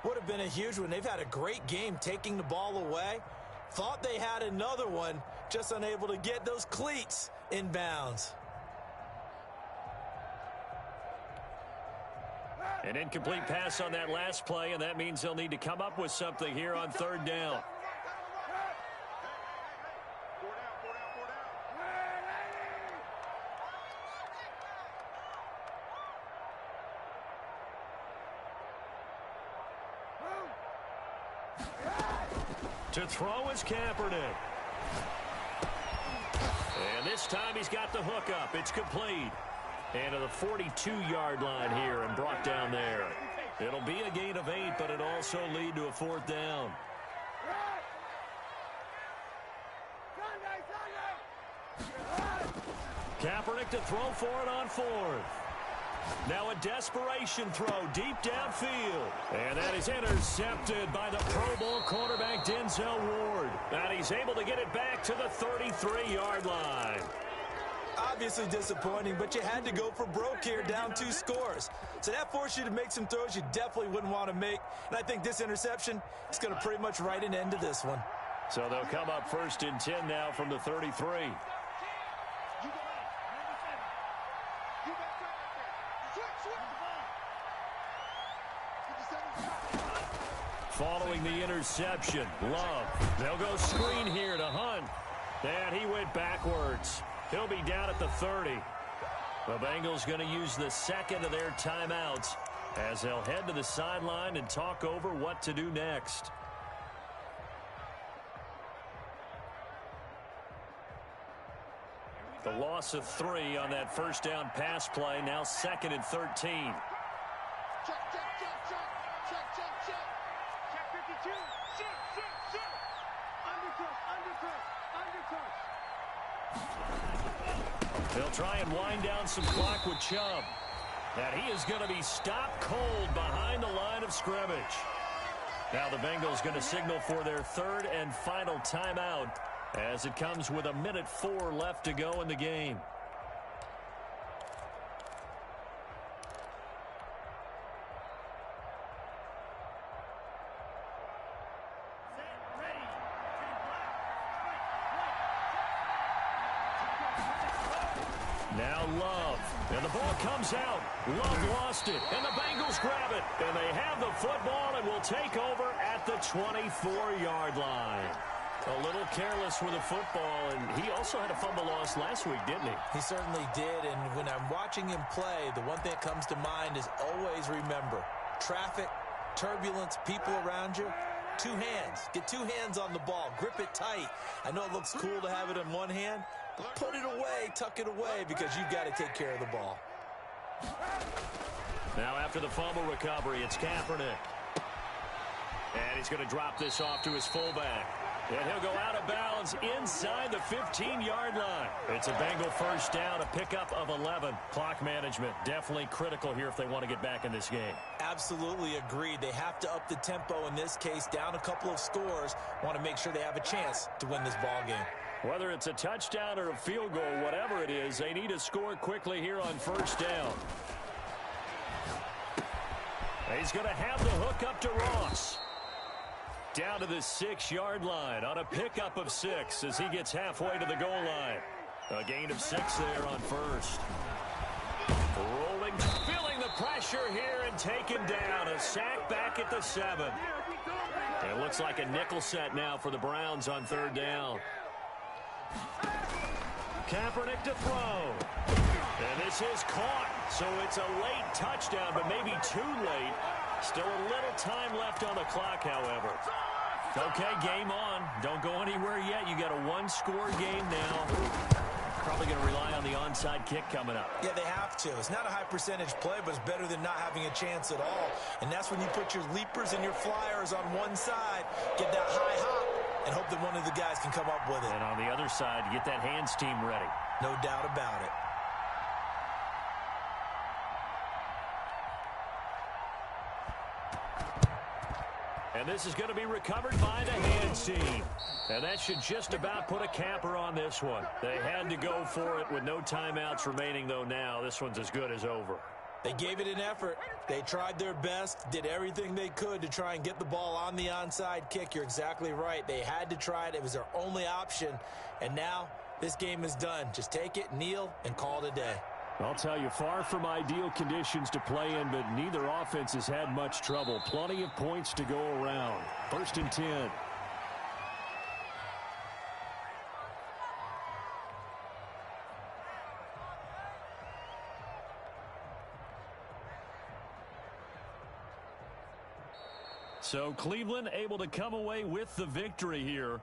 Would have been a huge one. They've had a great game taking the ball away. Thought they had another one, just unable to get those cleats in bounds. An incomplete pass on that last play, and that means they'll need to come up with something here on 3rd down. To throw is Kaepernick. And this time he's got the hook up. It's complete. And to the 42-yard line here and brought down there. It'll be a gain of 8, but it'll also lead to a 4th down. Kaepernick to throw for it on 4th. Now a desperation throw deep downfield. And that is intercepted by the Pro Bowl quarterback Denzel Ward. And he's able to get it back to the 33-yard line. Obviously disappointing, but you had to go for broke here, down 2 scores. So that forced you to make some throws you definitely wouldn't want to make. And I think this interception is going to pretty much write an end to this one. So they'll come up 1st and 10 now from the 33. Following the interception, Love. They'll go screen here to Hunt. And he went backwards. He'll be down at the 30. The Bengals going to use the second of their timeouts as they'll head to the sideline and talk over what to do next. The loss of 3 on that first down pass play, now 2nd and 13. Check, check, check, check. Check, check, check. Check 52. Check, check, check. Undercut. They'll try and wind down some clock with Chubb. And he is going to be stopped cold behind the line of scrimmage. Now the Bengals going to signal for their 3rd and final timeout as it comes with 1:04 left to go in the game. Now Love. And the ball comes out. Love lost it. And the Bengals grab it. And they have the football and will take over at the 24-yard line. A little careless with the football, and he also had a fumble loss last week, didn't he? He certainly did, and when I'm watching him play, the one thing that comes to mind is always remember, traffic, turbulence, people around you, 2 hands. Get 2 hands on the ball. Grip it tight. I know it looks cool to have it in one hand, but put it away, tuck it away, because you've got to take care of the ball. Now after the fumble recovery, it's Kaepernick. And he's going to drop this off to his fullback. And he'll go out of bounds inside the 15-yard line. It's a Bengal first down, a pickup of 11. Clock management definitely critical here if they want to get back in this game. Absolutely agreed. They have to up the tempo in this case, down a couple of scores. Want to make sure they have a chance to win this ball game. Whether it's a touchdown or a field goal, whatever it is, they need to score quickly here on first down. He's going to have the hook up to Ross. Down to the 6-yard line on a pickup of 6 as he gets halfway to the goal line. A gain of 6 there on first. Rolling, feeling the pressure here and taken down. A sack back at the 7. It looks like a nickel set now for the Browns on 3rd down. Kaepernick to throw. And this is caught. So it's a late touchdown, but maybe too late. Still a little time left on the clock, however. Okay, game on. Don't go anywhere yet. You got a 1-score game now. Probably going to rely on the onside kick coming up. Yeah, they have to. It's not a high-percentage play, but it's better than not having a chance at all. And that's when you put your leapers and your flyers on one side, get that high hop, and hope that one of the guys can come up with it. And on the other side, get that hands team ready. No doubt about it. And this is going to be recovered by the hands team. And that should just about put a capper on this one. They had to go for it with no timeouts remaining, though now. This one's as good as over. They gave it an effort. They tried their best, did everything they could to try and get the ball on the onside kick. You're exactly right. They had to try it. It was their only option. And now this game is done. Just take it, kneel, and call it a day. I'll tell you, far from ideal conditions to play in, but neither offense has had much trouble. Plenty of points to go around. 1st and 10. So Cleveland able to come away with the victory here.